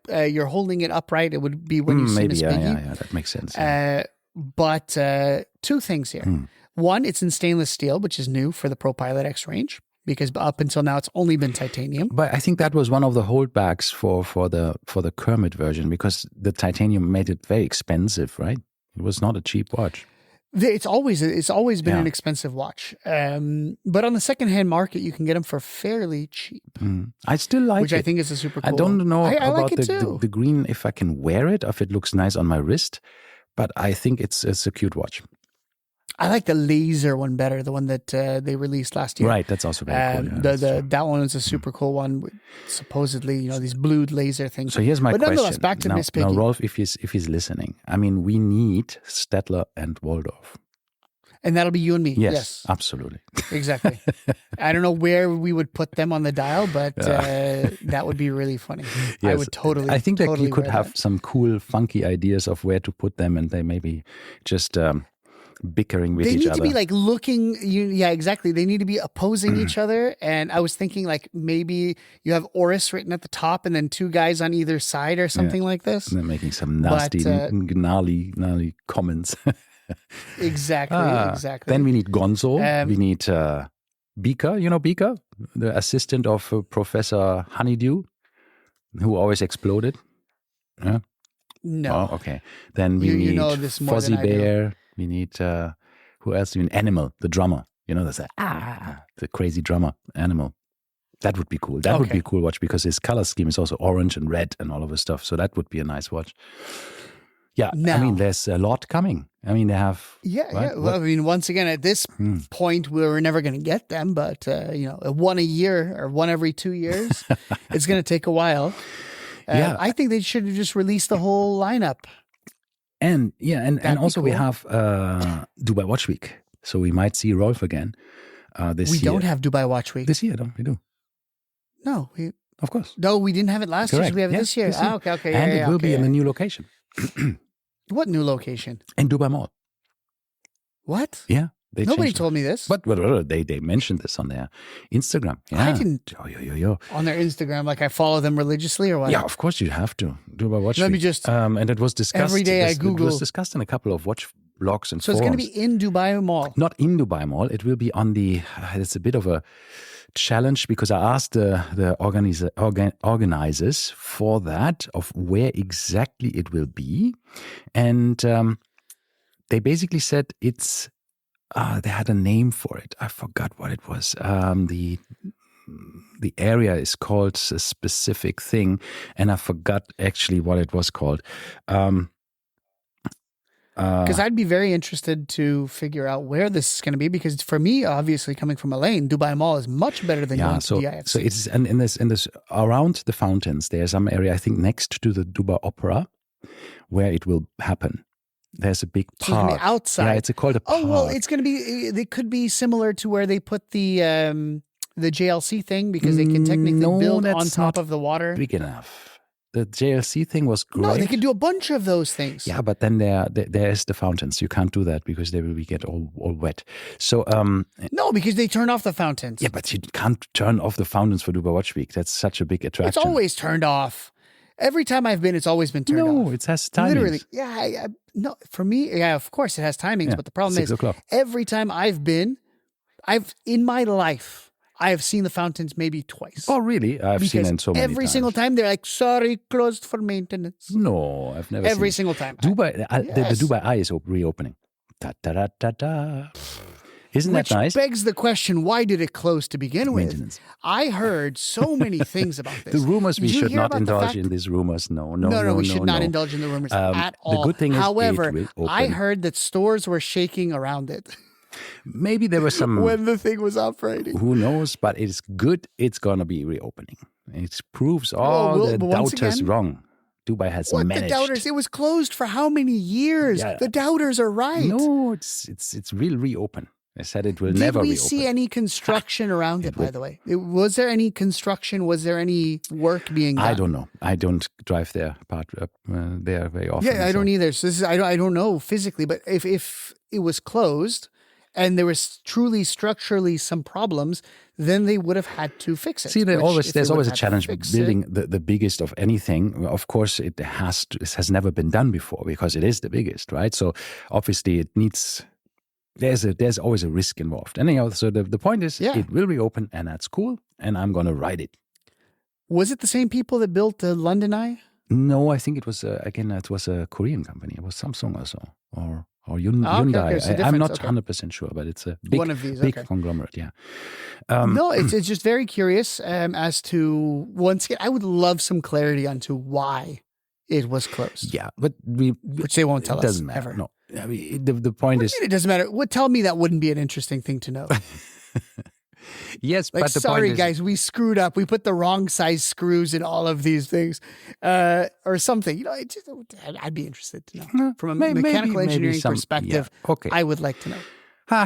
you're holding it upright, it would be when you see Miss Piggy. Yeah, that makes sense. Yeah. But two things here. One, it's in stainless steel, which is new for the Pro Pilot X range. Because up until now, it's only been titanium. But I think that was one of the holdbacks for the Kermit version, because the titanium made it very expensive, right? It was not a cheap watch. It's always been an expensive watch. But on the secondhand market, you can get them for fairly cheap. I still like it. Which I think is a super cool. I don't know I about like the green, if I can wear it, if it looks nice on my wrist. But I think it's a cute watch. I like the laser one better, the one that they released last year. Right, that's also very cool. Yeah, that one is a super cool one. Supposedly, these blue laser things. So here's my question. Nonetheless, back to Miss Piggy. Now, Rolf, if he's listening, I mean, we need Stettler and Waldorf. And that'll be you and me. Yes. Absolutely. Exactly. I don't know where we would put them on the dial, but that would be really funny. Yes. I would totally. I think that totally you could have some cool, funky ideas of where to put them, and they maybe just bickering with each other. They need to be like looking. Yeah, exactly. They need to be opposing each other. And I was thinking like maybe you have Oris written at the top, and then two guys on either side, or something like this. And they're making some nasty, gnarly comments. Exactly. Then we need Gonzo. We need Beaker. You know Beaker, the assistant of Professor Honeydew, who always exploded. Yeah. No. Oh, okay. Then we need Fuzzy Bear. We need who else? We need Animal, the drummer. There's the crazy drummer, Animal. That would be cool. That would be a cool watch because his color scheme is also orange and red and all of his stuff. So that would be a nice watch. Yeah, Now, I mean, there's a lot coming. I mean, they have... Yeah. Well, I mean, once again, at this point, we're never going to get them. But, one a year or one every 2 years, it's going to take a while. I think they should have just released the whole lineup. And also we have Dubai Watch Week. So we might see Rolf again this year. We don't have Dubai Watch Week. This year, no, we do. No, of course. No, we didn't have it last year. So we have it this year. Okay. And it will be in a new location. What new location? In Dubai Mall. What? Yeah. Nobody told me this. But they mentioned this on their Instagram. Yeah. I didn't. Yo. On their Instagram, like I follow them religiously or what? Yeah, of course you have to. Dubai Watch Week. Let me just. And it was discussed. Every day I Google. It was discussed in a couple of watch blogs and So forums. it's going to be in Dubai Mall. Not in Dubai Mall. It will be on the. It's a bit of a challenge because I asked the organizers for that of where exactly it will be, and they basically said it's. They had a name for it. I forgot what it was. The area is called a specific thing, and I forgot actually what it was called. Because I'd be very interested to figure out where this is going to be. Because for me, obviously, coming from Elaine, Dubai Mall is much better than going to DIFC. So it's in this around the fountains. There's some area I think next to the Dubai Opera where it will happen. There's a big park. So it's going to be outside. Yeah, it's called a park. Oh well, it's going to be. It could be similar to where they put the JLC thing because they can technically build on top of the water. Big enough. The JLC thing was great. No, they could do a bunch of those things. Yeah, but then there's the fountains. You can't do that because they will get all wet. So no, because they turn off the fountains. Yeah, but you can't turn off the fountains for Dubai Watch Week. That's such a big attraction. It's always turned off. Every time I've been, it's always been turned off. No, it has timings. Literally, yeah. No, for me, yeah, of course it has timings. But the problem is, every time I've been, in my life. I have seen the fountains maybe twice. Oh, really? I've seen it so many times. Every single time they're like, sorry, closed for maintenance. No, I've never seen every single time. Dubai, the Dubai Eye is reopening. Ta-da-da-da-da. Isn't that nice? Which begs the question, why did it close to begin with? Maintenance. I heard so many things about this. The rumors, we should not indulge in these rumors. No, we should not indulge in the rumors at all. The good thing is however, it will open. I heard that stores were shaking around it. Maybe there was some... when the thing was operating. Who knows? But it's good. It's going to be reopening. It proves all the doubters wrong. Dubai has managed. The doubters? It was closed for how many years? Yeah. The doubters are right. No, it's real reopen. I said it will never reopen. Did we see any construction around it, by the way? Was there any construction? Was there any work being done? I don't know. I don't drive there very often. Yeah, I don't either. So this is, I don't know physically, but if it was closed and there was truly structurally some problems, then they would have had to fix it. See, there's always a challenge with building the biggest of anything. Of course, it has never been done before because it is the biggest, right? So obviously it needs... There's always a risk involved. Anyhow, so the point is it will reopen and that's cool and I'm going to ride it. Was it the same people that built the London Eye? No, I think it was, it was a Korean company. It was Samsung or so, or Hyundai. Okay, so I'm not 100% sure, but it's a big, one of these, big conglomerate, yeah. No, it's just very curious as to, once again, I would love some clarity onto why it was closed. Yeah, but which they won't tell us. It doesn't matter. Ever. No, I mean, the point is... It doesn't matter. Tell me that wouldn't be an interesting thing to know. Yes, like, but the sorry, point is, guys, we screwed up. We put the wrong size screws in all of these things, or something. You know, I'd be interested to know from a mechanical engineering perspective. Yeah, okay. I would like to know.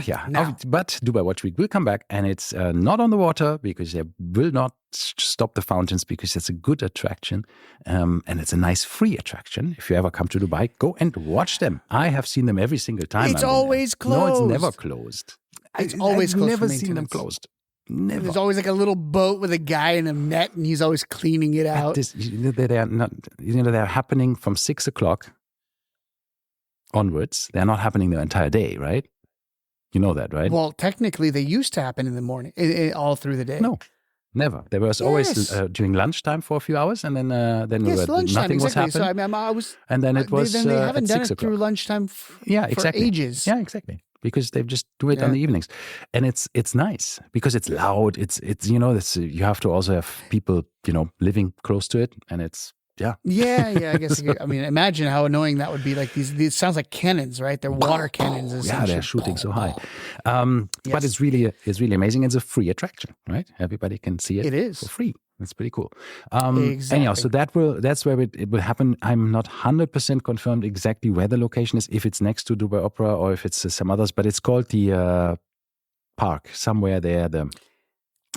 Yeah. Now. But Dubai Watch Week will come back, and it's not on the water because they will not stop the fountains because it's a good attraction, and it's a nice free attraction. If you ever come to Dubai, go and watch them. I have seen them every single time. It's always closed. No, it's never closed. It's always closed. I've never seen them closed. Never. There's always like a little boat with a guy in a net, and he's always cleaning it out. They are not. They're happening from 6 o'clock onwards. They're not happening the entire day, right? You know that, right? Well, technically, they used to happen in the morning, all through the day. No, never. There was always during lunchtime for a few hours, and then lunchtime, nothing was happening. So I was, and then it was they haven't at done 6 it o'clock. through lunchtime. Exactly. For ages. Yeah, exactly. because they just do it on the evenings, and it's nice because it's loud. It's you have to also have people living close to it, and it's. Yeah. I guess. I mean, imagine how annoying that would be. Like these sounds like cannons, right? They're water cannons. Yeah, they're shooting so high. But it's really amazing. It's a free attraction, right? Everybody can see it. It is for free. It's pretty cool. Exactly. Anyhow, so that's where it will happen. I'm not 100% confirmed exactly where the location is. If it's next to Dubai Opera or if it's some others, but it's called the park somewhere there. The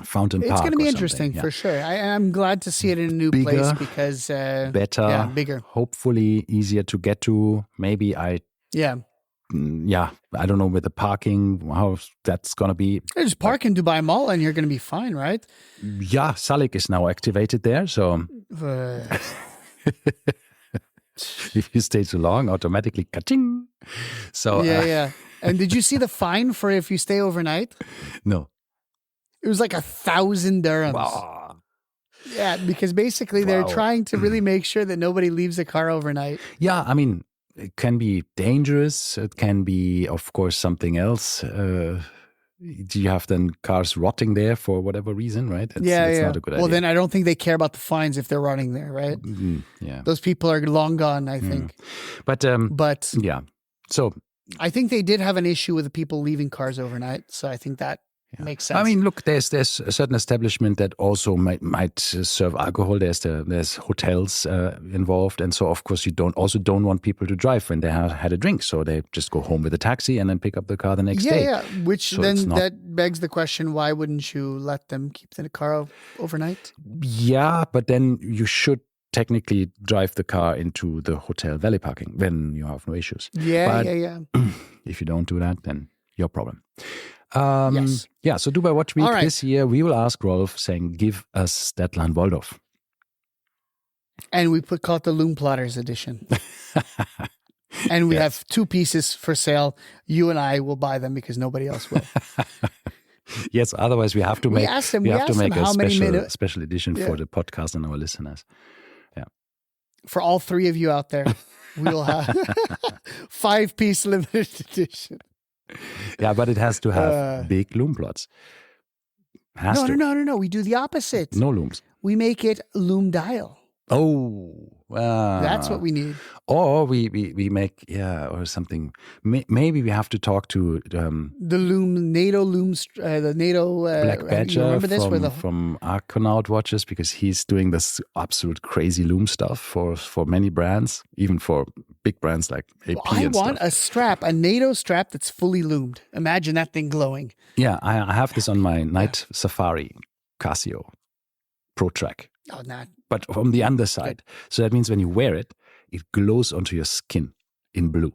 Fountain Park. It's going to be interesting for sure. I'm glad to see it in a new place because better, bigger, hopefully easier to get to. Maybe I don't know with the parking how that's going to be. Just park in Dubai Mall and you're going to be fine, right? Yeah, Salik is now activated there, so if you stay too long, automatically ka-ching. So yeah. And did you see the fine for if you stay overnight? No. It was like 1,000 dirhams. Wow. Yeah, because basically they're trying to really make sure that nobody leaves the car overnight. Yeah, I mean, it can be dangerous. It can be, of course, something else. Do you have then cars rotting there for whatever reason, right? It's not a good idea. Well, then I don't think they care about the fines if they're rotting there, right? Yeah. Those people are long gone, I think. But yeah. So I think they did have an issue with the people leaving cars overnight. So I think that makes sense. I mean, look, there's a certain establishment that also might serve alcohol. There's hotels involved, and so of course you don't want people to drive when they have had a drink. So they just go home with a taxi and then pick up the car the next day. Yeah. Which so then that begs the question: why wouldn't you let them keep the car overnight? Yeah, but then you should technically drive the car into the hotel valet parking when you have no issues. Yeah. If you don't do that, then your problem. Yes. Yeah, so Dubai Watch Week this year, we will ask Rolf saying, give us Statland Waldorf. And we call it the Lume Plotters edition. And we have 2 pieces for sale. You and I will buy them because nobody else will. Yes, otherwise we have to make a special edition for the podcast and our listeners. Yeah. For all 3 of you out there, we will have 5-piece limited edition. Yeah, but it has to have big loom plots. No. We do the opposite. No looms. We make it loom dial. Oh, that's what we need. Or we make or something. Maybe we have to talk to the NATO looms, the NATO Black Badger. Remember this from Arconaut watches, because he's doing this absolute crazy loom stuff for many brands, even for big brands like AP. I want a strap, a NATO strap that's fully loomed. Imagine that thing glowing. Yeah, I have this on my Night Safari Casio Pro Track. Oh, not. But from the underside. So that means when you wear it, it glows onto your skin in blue.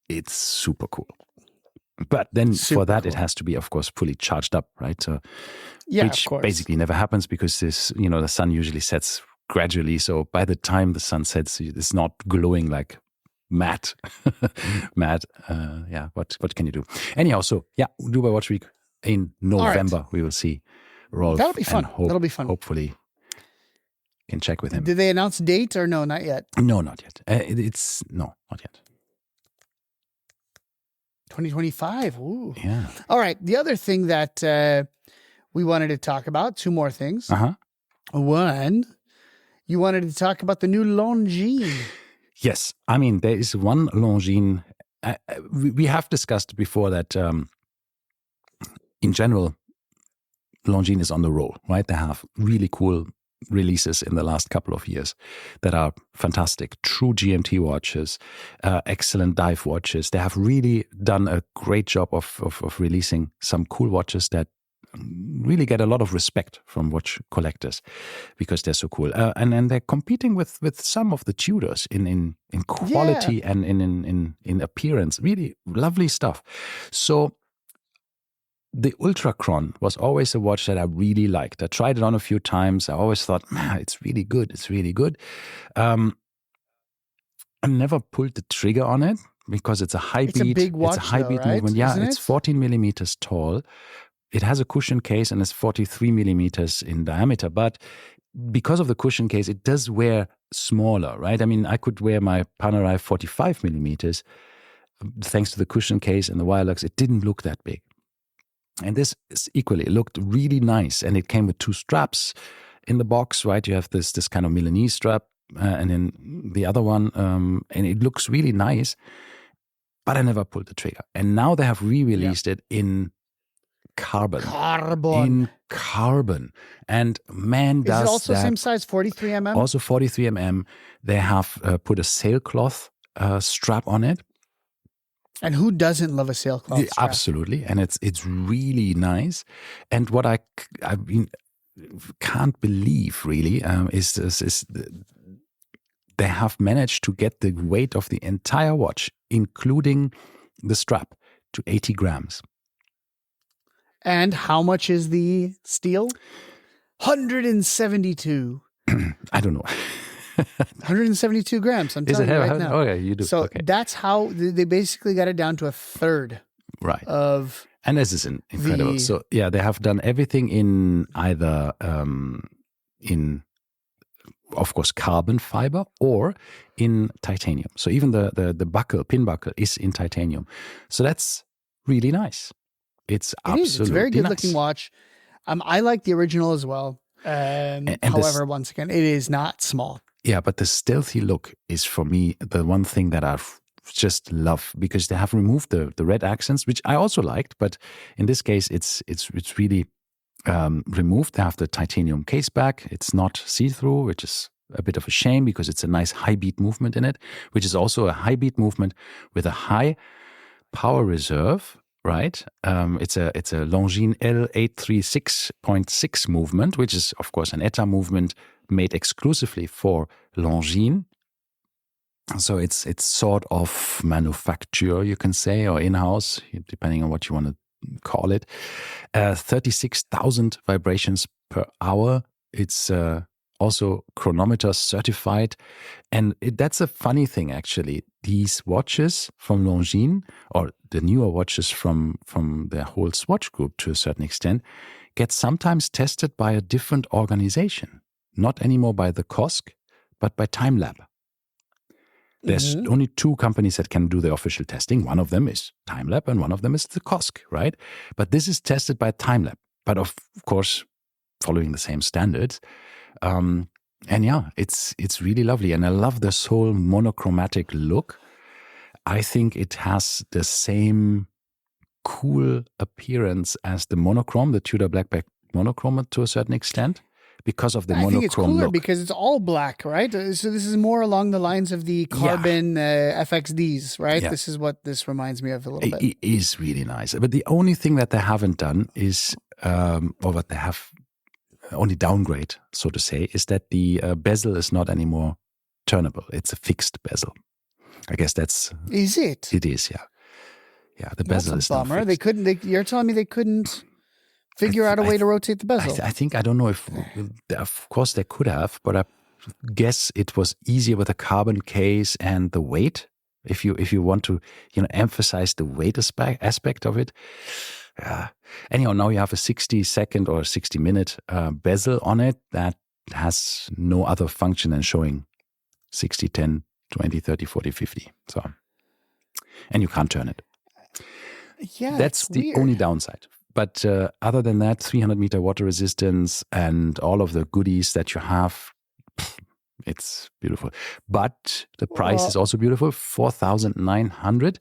It's super cool. But then it has to be, of course, fully charged up, right? So, which basically never happens because the sun usually sets gradually. So by the time the sun sets, it's not glowing like matte. What can you do? Anyhow, so Dubai Watch Week in November, we will see Rolf. That'll be fun. That'll be fun. Hopefully. Can check with him. Did they announce date or no? Not yet. No, not yet. Not yet. 2025. Ooh. Yeah. All right. The other thing that we wanted to talk about, 2 more things. One, you wanted to talk about the new Longines. Yes. I mean, there is one Longines. We have discussed before that in general, Longines is on the roll, right? They have really cool releases in the last couple of years that are fantastic. True GMT watches, excellent dive watches. They have really done a great job of releasing some cool watches that really get a lot of respect from watch collectors because they're so cool. And they're competing with some of the Tudors in quality and in appearance. Really lovely stuff. So the Ultrachron was always a watch that I really liked. I tried it on a few times. I always thought, it's really good. It's really good. I never pulled the trigger on it because it's a high beat. It's a big watch, it's a high beat right? movement. Yeah, Isn't it's 14 millimeters tall. It has a cushion case and it's 43 millimeters in diameter. But because of the cushion case, it does wear smaller, right? I mean, I could wear my Panerai 45 millimeters. thanks to the cushion case and the wire lugs, it didn't look that big. And this is equally, it looked really nice. And it came with 2 straps in the box, right? You have this kind of Milanese strap and then the other one. And it looks really nice. But I never pulled the trigger. And now they have re-released it in carbon. In carbon. And man, does Is it also that. Same size, 43 mm? Also 43 mm. They have put a sailcloth strap on it. And who doesn't love a sailcloth strap? Absolutely. And it's really nice. And what I mean, can't believe really is they have managed to get the weight of the entire watch, including the strap, to 80 grams. And how much is the steel? 172. I don't know. 172 grams. I'm telling you right now. Oh, yeah, you do. So okay. that's how they basically got it down to a third. Right. Of and this is incredible. So yeah, they have done everything in either in, of course, carbon fiber or in titanium. So even the buckle, pin buckle, is in titanium. So that's really nice. It's absolutely It's a very good nice. looking watch. I like the original as well. However, once again, it is not small. Yeah, but the stealthy look is for me the one thing that I just love, because they have removed the red accents, which I also liked, but in this case it's really removed. They have the titanium case back. It's not see-through, which is a bit of a shame because it's a nice high beat movement in it, which is also a high beat movement with a high power reserve. Right, it's a Longines L836.6 movement, which is of course an ETA movement made exclusively for Longines. So it's sort of manufacture, you can say, or in-house, depending on what you want to call it. 36,000 vibrations per hour. It's also chronometer certified. And that's a funny thing, actually. These watches from Longines, or the newer watches from the whole Swatch group to a certain extent, get sometimes tested by a different organization. Not anymore by the COSC, but by TimeLab. There's only 2 companies that can do the official testing. One of them is TimeLab and one of them is the COSC, right? But this is tested by TimeLab, but of course, following the same standards. And yeah, it's really lovely. And I love this whole monochromatic look. I think it has the same cool appearance as the monochrome, the Tudor Blackback monochrome to a certain extent, because of the monochrome think it's cooler look. because it's all black, right? So this is more along the lines of the carbon FXDs, right? Yeah. This is what this reminds me of a little bit. It is really nice. But the only thing that they haven't done is, or what they have only downgrade, so to say, is that the bezel is not anymore turnable. It's a fixed bezel. I guess that's... Is it? It is, yeah. Yeah, the bezel is not fixed. They couldn't, you're telling me they couldn't figure out a way to rotate the bezel? I think, I don't know if, of course they could have, but I guess it was easier with a carbon case and the weight. If you want to, emphasize the weight aspect of it. Anyhow, now you have a 60-second or 60-minute bezel on it that has no other function than showing 60, 10, 20, 30, 40, 50. So, and you can't turn it. Yeah, that's the only downside. But other than that, 300-meter water resistance and all of the goodies that you have, it's beautiful. But the price is also beautiful, $4,900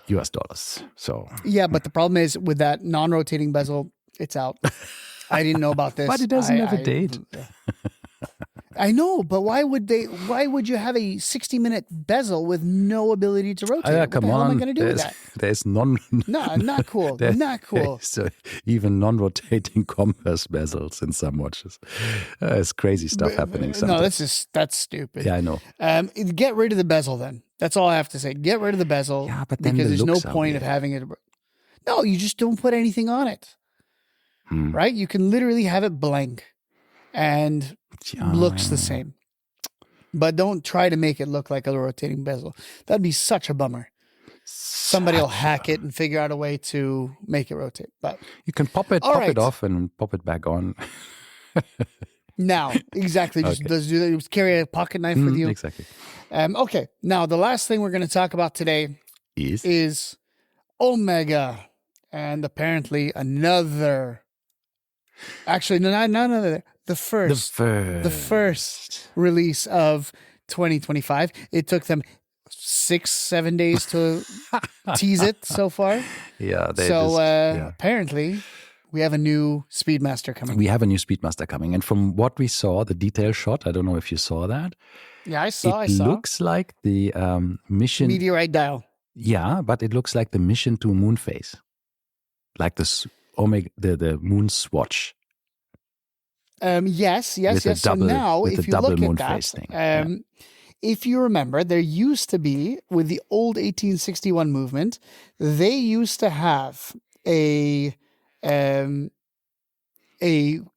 US dollars. So yeah, but the problem is with that non-rotating bezel, it's out. I didn't know about this. But it doesn't have a date. I know, but why would you have a 60-minute bezel with no ability to rotate? What the hell am I going to do with that? There's No, not cool. Not cool. So even non-rotating compass bezels in some watches. It's crazy stuff happening sometimes. No, that's stupid. Yeah, I know. Get rid of the bezel then. That's all I have to say. Get rid of the bezel. Yeah, but then because the there's no point of having it. No, you just don't put anything on it. Right? You can literally have it blank and looks the same. But don't try to make it look like a rotating bezel. That'd be such a bummer. Somebody will hack it and figure out a way to make it rotate. But you can pop it off and pop it back on. Now, exactly. Just do that. Just carry a pocket knife with you. Exactly. Okay. Now, the last thing we're going to talk about today is Omega, and apparently actually, not another. The first release of 2025. It took them 6-7 days to tease it so far. Yeah. Apparently, we have a new Speedmaster coming. And from what we saw, the detail shot, I don't know if you saw that. Yeah, I saw. It looks like the mission. Meteorite dial. Yeah, but it looks like the mission to moon phase. Like the moon swatch. Yes. So now, if you look at that, if you remember, there used to be, with the old 1861 movement, they used to have a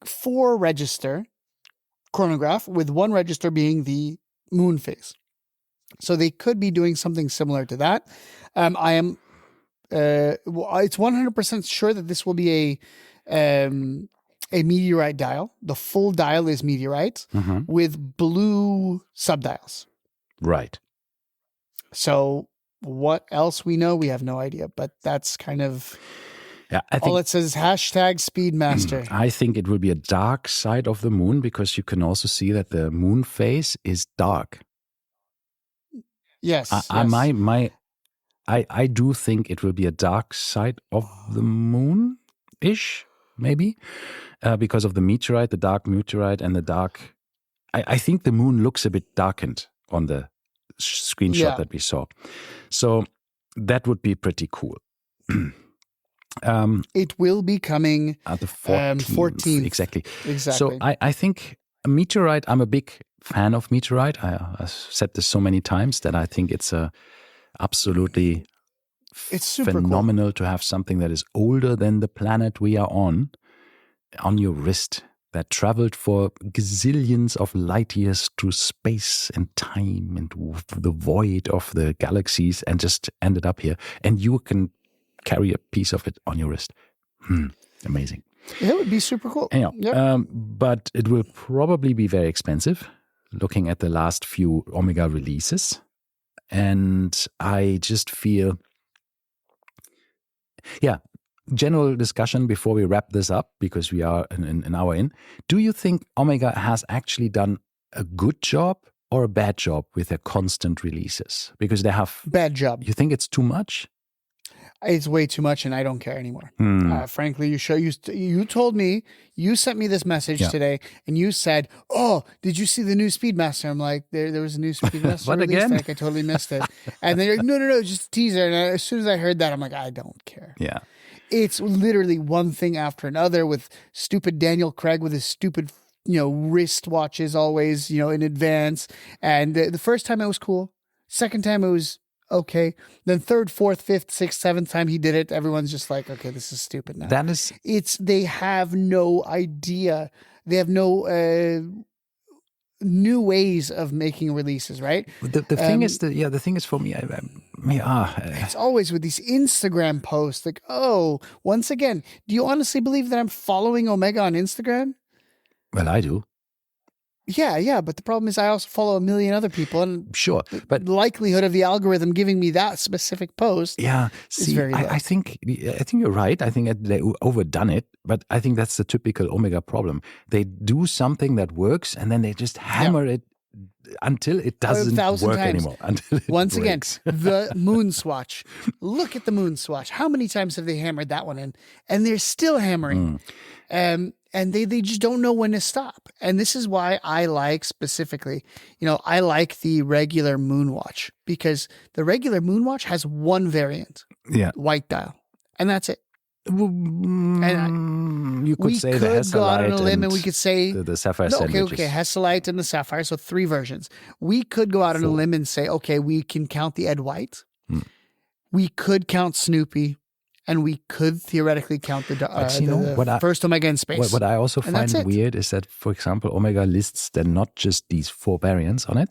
4-register chronograph, with 1 register being the moon phase. So they could be doing something similar to that. I am it's 100% sure that this will be a meteorite dial. The full dial is meteorite with blue subdials. Right. So what else we know, we have no idea, but that's kind of all it says is #Speedmaster. I think it will be a dark side of the moon, because you can also see that the moon phase is dark. Yes. I do think it will be a dark side of the moon-ish, maybe, because of the meteorite, the dark meteorite, and the dark. I think the moon looks a bit darkened on the screenshot that we saw. So that would be pretty cool. It will be coming at the 14th. Exactly. So I think meteorite, I'm a big fan of meteorite. I've said this so many times that I think it's absolutely super phenomenal to have something that is older than the planet we are on your wrist, that traveled for gazillions of light years through space and time and the void of the galaxies, and just ended up here. And you can carry a piece of it on your wrist. Amazing. It would be super cool. Anyhow, but it will probably be very expensive, looking at the last few Omega releases. And I just feel, general discussion before we wrap this up, because we are an hour in. Do you think Omega has actually done a good job or a bad job with their constant releases? Because they have... Bad job. You think it's too much? It's way too much, and I don't care anymore. Frankly, you told me, you sent me this message today, and you said, "Oh, did you see the new Speedmaster?" I'm like, there was a new Speedmaster What released? again? Like, I totally missed it. And then you're like, no, just a teaser. And as soon as I heard that, I'm like, I don't care. Yeah. It's literally one thing after another, with stupid Daniel Craig with his stupid, wrist watches always, in advance. And the first time it was cool. Second time it was okay. Then third, fourth, fifth, sixth, seventh time he did it, everyone's just like, okay, this is stupid now. They have no idea. They have no new ways of making releases, right? The thing is the thing is for me, it's always with these Instagram posts, like, oh, once again, do you honestly believe that I'm following Omega on Instagram? Well, I do. Yeah, but the problem is I also follow a million other people, and sure, but the likelihood of the algorithm giving me that specific post is very low. I think you're right. I think they overdone it, but I think that's the typical Omega problem. They do something that works, and then they just hammer it until it doesn't work anymore. Until it Once breaks. again, the moon swatch. Look at the moon swatch. How many times have they hammered that one in? And they're still hammering. And they just don't know when to stop. And this is why I like specifically, I like the regular Moonwatch, because the regular Moonwatch has one variant, white dial, and that's it. And you could say the Hesselite, go out on a limb and we could say the Sapphire. Okay, Hesselite and the Sapphire, so 3 versions. We could go out on a limb and say, okay, we can count the Ed White, we could count Snoopy, and we could theoretically count the first Omega in space. What I also find weird is that, for example, Omega lists then not just these 4 variants on it,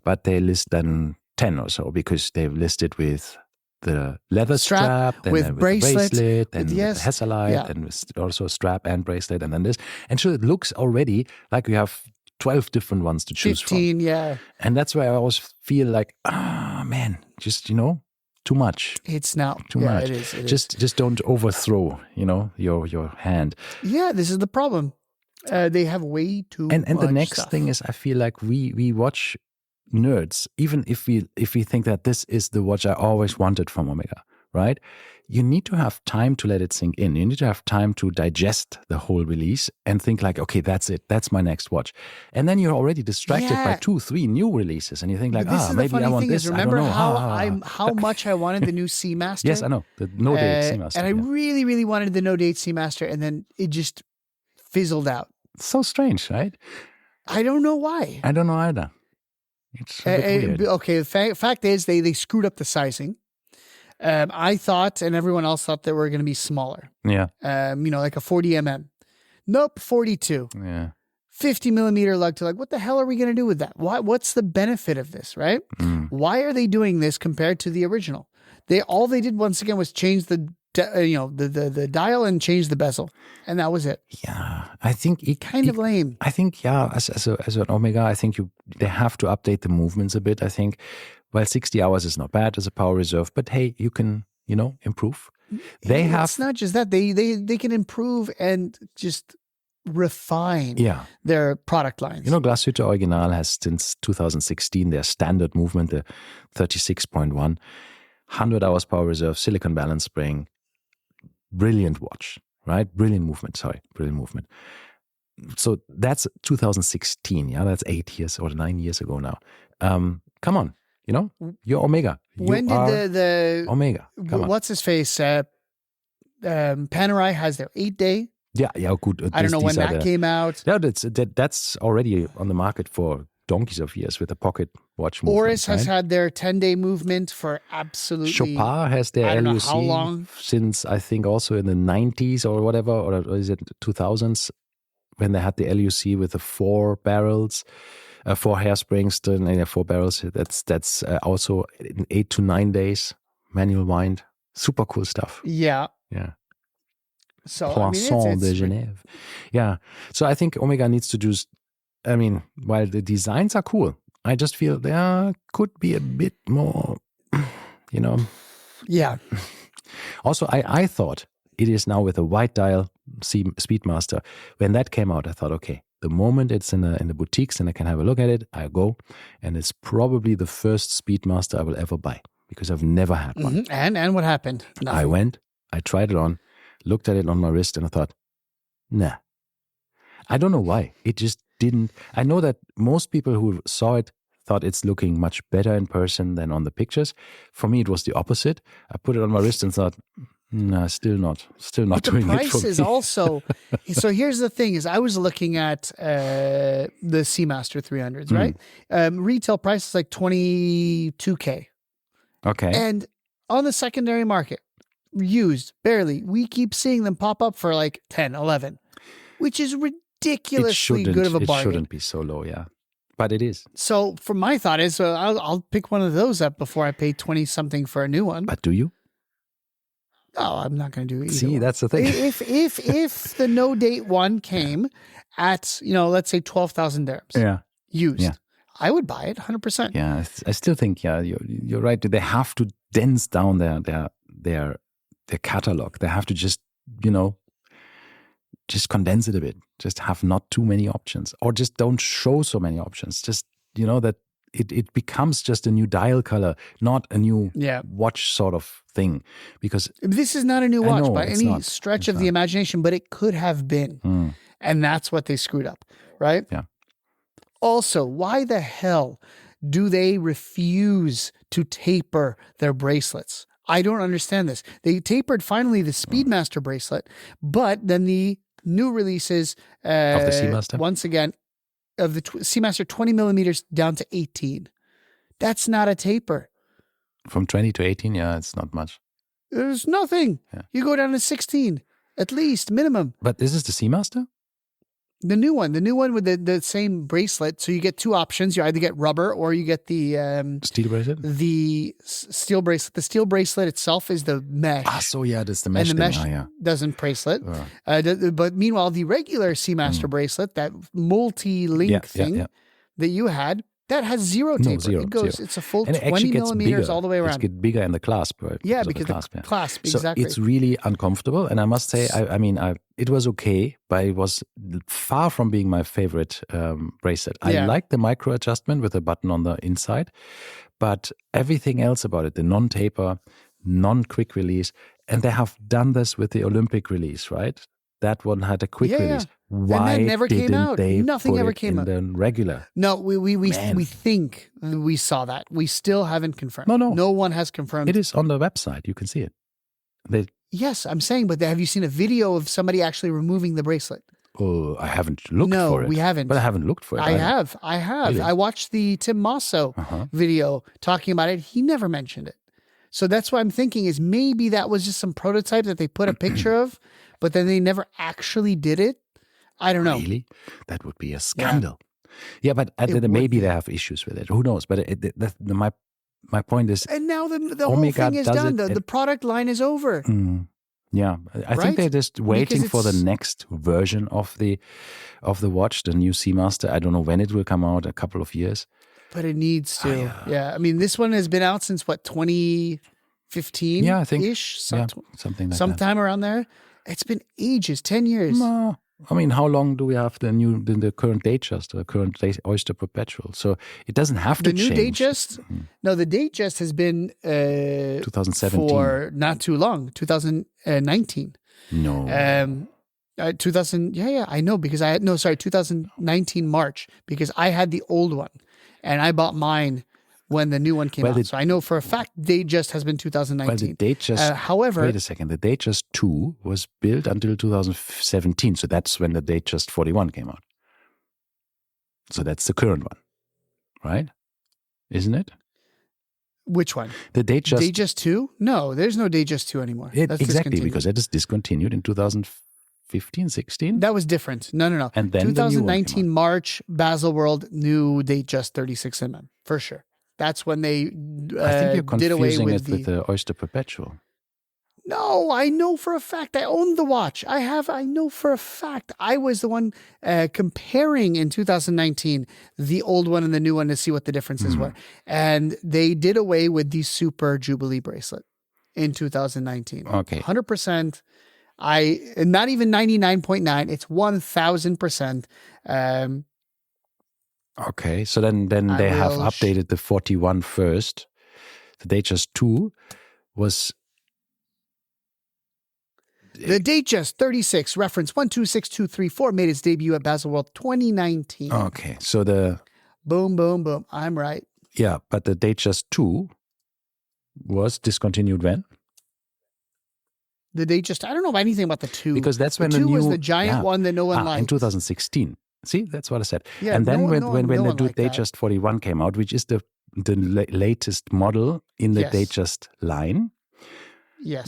but they list then 10 or so, because they've listed with the leather strap, then with with bracelet, the bracelet, then with, with yes, the Hesselite, yeah. and with also a strap and bracelet, and then this. And so it looks already like we have 12 different ones to choose 15, from. yeah. And that's why I always feel like, man, just, too much. It's now. Too Yeah, much. it is. Just don't overthrow, your hand. Yeah, this is the problem. They have way too much And the next stuff. thing is, I feel like we watch nerds, even if we think that this is the watch I always wanted from Omega, right? You need to have time to let it sink in. You need to have time to digest the whole release and think like, okay, that's it. That's my next watch. And then you're already distracted by 2-3 new releases, and you think like, But this is the maybe funny I want thing this. is, remember I don't know. how much I wanted the new Seamaster? Yes, I know. The no-date Seamaster. And I really, really wanted the no-date Seamaster, and then it just fizzled out. So strange, right? I don't know why. I don't know either. It's a bit weird. Okay, the fact is they screwed up the sizing. I thought, and everyone else thought, they were going to be smaller. Yeah. Like a 40 mm. Nope, 42. Yeah. 50 millimeter lug to lug. What the hell are we going to do with that? What's the benefit of this, right? Why are they doing this compared to the original? All they did once again was change the dial and change the bezel, and that was it. Yeah, I think it kind of lame. I think as an Omega, I think they have to update the movements a bit. I think, well, 60 hours is not bad as a power reserve, but hey, you can improve. It's not just that they can improve and just refine their product lines. Glashütte Original has since 2016 their standard movement, the 36.1, 100 hours power reserve, silicon balance spring. Brilliant watch, right? Brilliant movement. So that's 2016. Yeah, that's 8 years or 9 years ago now. Come on, you're Omega. When did the Omega? What's his face? Panerai has their 8-day. Yeah, good. I don't know when that came out. Yeah, that's already on the market for donkeys of years with the pocket watch movement. Oris has had their 10-day movement for absolutely. Chopard has their I don't LUC know how long. Since I think also in the 90s or whatever, or is it 2000s when they had the LUC with the 4 barrels, 4 hairsprings, and 4 barrels. That's also in 8 to 9 days manual wind. Super cool stuff. Yeah. Yeah. So Poisson de Genève. Yeah. So I think Omega needs to do. While the designs are cool, I just feel there could be a bit more, Yeah. Also, I thought it is now with a white dial Speedmaster. When that came out, I thought, okay, the moment it's in the boutiques and I can have a look at it, I go, and it's probably the first Speedmaster I will ever buy because I've never had one. And what happened? Nothing. I went, I tried it on, looked at it on my wrist, and I thought, nah. I don't know why. It just didn't. I know that most people who saw it thought it's looking much better in person than on the pictures. For me, it was the opposite. I put it on my wrist and thought, nah, still not doing it for me. The price is also. So here's the thing: is I was looking at the Seamaster 300s, right? Retail price is like $22,000. Okay. And on the secondary market, used barely, we keep seeing them pop up for like 10, 11, which is ridiculously good of a bargain. It shouldn't be so low, yeah. But it is. So for my thought is, I'll pick one of those up before I pay 20 something for a new one. But do you? Oh, I'm not going to do either. See, that's the thing. If the no date one came at, let's say 12,000 dirhams, used, I would buy it 100%. Yeah, I still think, you're right. They have to dense down their catalog. They have to just condense it a bit. Just have not too many options, or just don't show so many options. Just, that it becomes just a new dial color, not a new watch sort of thing. Because this is not a new watch by any stretch of the imagination, but it could have been. And that's what they screwed up, right? Yeah. Also, why the hell do they refuse to taper their bracelets? I don't understand this. They tapered finally the Speedmaster bracelet, but then the new releases of the Seamaster, once again, of the Seamaster 20 millimeters down to 18. That's not a taper. From 20 to 18, it's not much. There's nothing. Yeah. You go down to 16, at least, minimum. But this is the Seamaster? The new one with the same bracelet. So you get two options. You either get rubber or you get the Steel bracelet? steel bracelet. The steel bracelet itself is the mesh. So yeah, that's the mesh And the thing. mesh doesn't bracelet. But meanwhile, the regular Seamaster bracelet, that multi-link thing that you had, that has zero taper. Zero, it goes. zero. It's a full And it 20 actually gets millimeters bigger. all the way around. It gets bigger in the clasp, right? Yeah, because the clasp, So exactly. it's really uncomfortable. And I must say, it was okay, but it was far from being my favorite bracelet. I like the micro adjustment with a button on the inside, but everything else about it, the non-taper, non-quick release, and they have done this with the Olympic release, right? That one had a quick release. Why and that never came out. They Nothing put ever it came in out. the regular? No, we think we saw that. We still haven't confirmed. No. No one has confirmed. It is on the website. You can see it. Yes, I'm saying, but have you seen a video of somebody actually removing the bracelet? Oh, I haven't looked for it. No, we haven't. But I haven't looked for it. I have. Really? I watched the Tim Mosso video talking about it. He never mentioned it. So that's what I'm thinking is maybe that was just some prototype that they put a picture of, but then they never actually did it. I don't know. Really? That would be a scandal. Yeah, but maybe they have issues with it. Who knows? But my point is... And now the whole Omega thing is done. The product line is over. Yeah, I think they're just waiting for the next version of the watch, the new Seamaster. I don't know when it will come out, a couple of years. But it needs to. Yeah. I mean, this one has been out since what, 2015? Yeah, I think. Ish? Something like that. Sometime around there. It's been ages, 10 years. No. I mean, how long do we have the current Datejust, the current Oyster Perpetual? So it doesn't have to change. The new Datejust? No, the Datejust has been 2017 for not too long, 2019. No. 2000. Yeah, I know because 2019 March because I had the old one and I bought mine when the new one came out. So I know for a fact Datejust has been 2019. Well, the Datejust, however, wait a second, the Datejust 2 was built until 2017. So that's when the Datejust 41 came out. So that's the current one, right? Isn't it? Which one? The Datejust. Datejust 2? No, there's no Datejust 2 anymore. Exactly, because it is discontinued in 2015, 16. That was different. No. And then 2019 March, Baselworld, new Datejust 36mm, for sure. That's when they I think you're confusing it with the Oyster Perpetual. No, I know for a fact. I own the watch. I know for a fact. I was the one comparing in 2019 the old one and the new one to see what the differences were. And they did away with the Super Jubilee bracelet in 2019. Okay. 100%. Not even 99.9. It's 1,000%. Okay, so then they have updated the 41 first. The Datejust 2 was... The Datejust 36, reference 126234, made its debut at Baselworld 2019. Okay, so the... Boom, boom, boom. I'm right. Yeah, but the Datejust 2 was discontinued when? The Datejust, I don't know anything about the 2. Because that's when the the 2 new... was the giant one that no one liked. In 2016. See, that's what I said. Yeah, and then when the like Datejust 41 came out, which is the latest model in the Datejust line,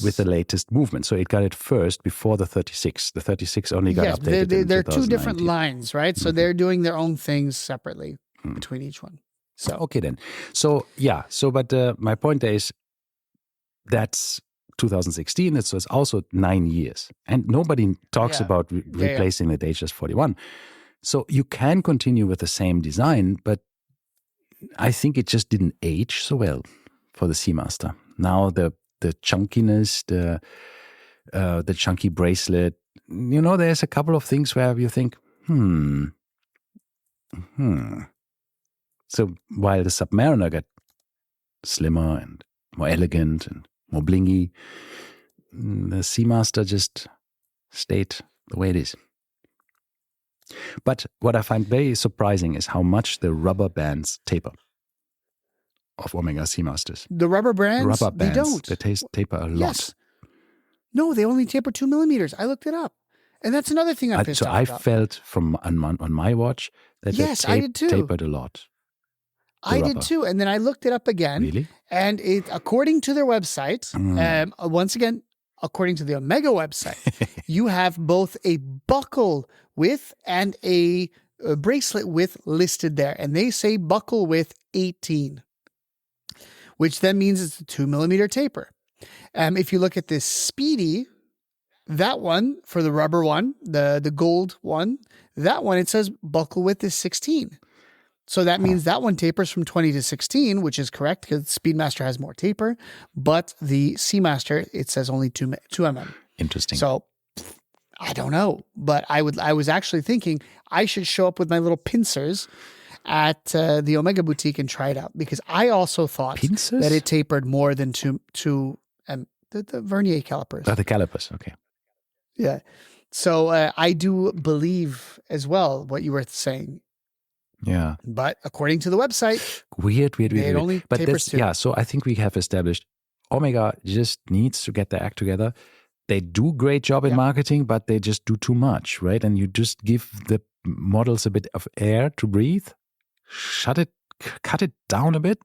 with the latest movement. So it got it first before the 36. The 36 only got updated. They're two different lines, right? So they're doing their own things separately between each one. So okay then. So yeah. But my point is that's 2016. So it's also 9 years, and nobody talks about replacing the Datejust 41. So you can continue with the same design, but I think it just didn't age so well for the Seamaster. Now the chunkiness, the chunky bracelet, there's a couple of things where you think, So while the Submariner got slimmer and more elegant and more blingy, the Seamaster just stayed the way it is. But what I find very surprising is how much the rubber bands taper of Omega Seamasters. The rubber bands? They don't. They taper a lot. Yes. No, they only taper 2 millimeters. I looked it up. And that's another thing I'm pissed off about. So I felt on my watch that I did too. Tapered a lot. I did too. And then I looked it up again. Really? And according to their website, once again, according to the Omega website, you have both a buckle width and a bracelet width listed there. And they say buckle width 18, which then means it's a 2mm taper. If you look at this Speedy, that one for the rubber one, the gold one, that one, it says buckle width is 16. So that means that one tapers from 20 to 16, which is correct because Speedmaster has more taper, but the Seamaster, it says only 2 mm. Interesting. So I don't know, but I was actually thinking I should show up with my little pincers at the Omega boutique and try it out, because I also thought that it tapered more than the vernier calipers. Oh, the calipers, okay. Yeah. So I do believe as well what you were saying. Yeah. But according to the website, weird. It only but tapers 2. Yeah, so I think we have established Omega just needs to get their act together. They do great job in marketing, but they just do too much, right? And you just give the models a bit of air to breathe, cut it down a bit,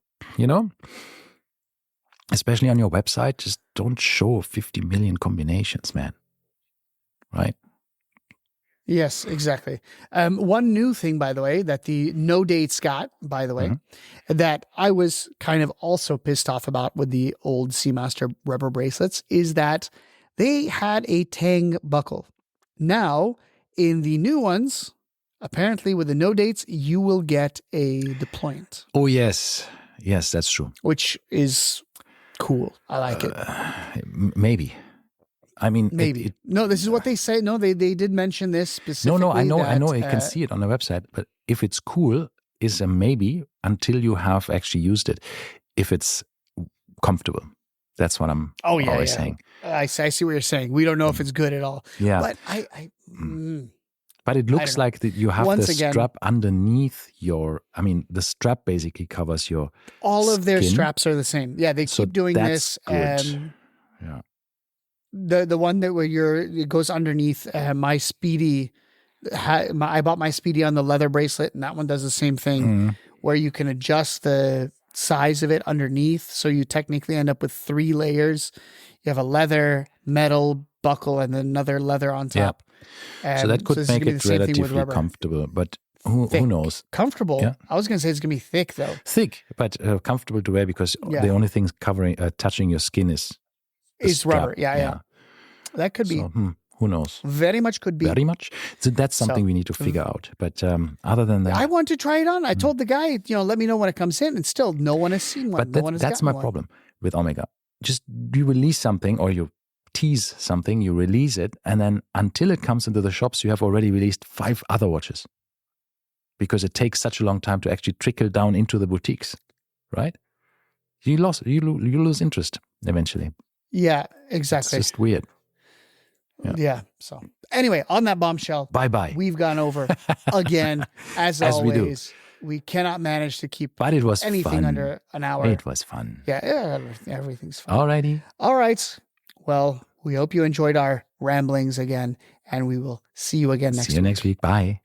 especially on your website. Just don't show 50 million combinations, man. Right? Yes, exactly. One new thing, by the way, that the No Dates got, by the way, that I was kind of also pissed off about with the old Seamaster rubber bracelets is that they had a tang buckle. Now, in the new ones, apparently with the No Dates, you will get a deployant. Oh, yes. Yes, that's true. Which is cool. I like it. Maybe. I mean, maybe. No, this is what they say. No, they did mention this specifically. No, I know. You can see it on the website. But if it's cool, is a maybe until you have actually used it. If it's comfortable, that's what I'm always saying. I see what you're saying. We don't know if it's good at all. Yeah, but but it looks like that you have the again, strap underneath your. I mean, the strap basically covers your. All of their straps are the same. Yeah, they keep doing this. Good. Yeah. The one that it goes underneath my Speedy. I bought my Speedy on the leather bracelet, and that one does the same thing, where you can adjust the size of it underneath. So you technically end up with 3 layers. You have a leather, metal, buckle, and then another leather on top. Yeah. So that could make it relatively comfortable, but who knows? Comfortable? Yeah. I was going to say it's going to be thick, though. Thick, but comfortable to wear, because the only thing touching your skin is rubber. Yeah. That could be. So, who knows? Very much could be. Very much. So that's something we need to figure out. But other than that, I want to try it on. I told the guy, let me know when it comes in, and still no one has seen one. But that's my problem with Omega. Just you release something, or you tease something, you release it, and then until it comes into the shops, you have already released 5 other watches, because it takes such a long time to actually trickle down into the boutiques, right? You lose interest eventually. Yeah, exactly. It's just weird. Yeah. So anyway, on that bombshell, bye. We've gone over again, as always. We cannot manage to keep but it was anything fun. Under an hour. It was fun. Yeah, everything's fun. Alrighty. All right. Well, we hope you enjoyed our ramblings again, and we will see you again next week. See you next week. Bye.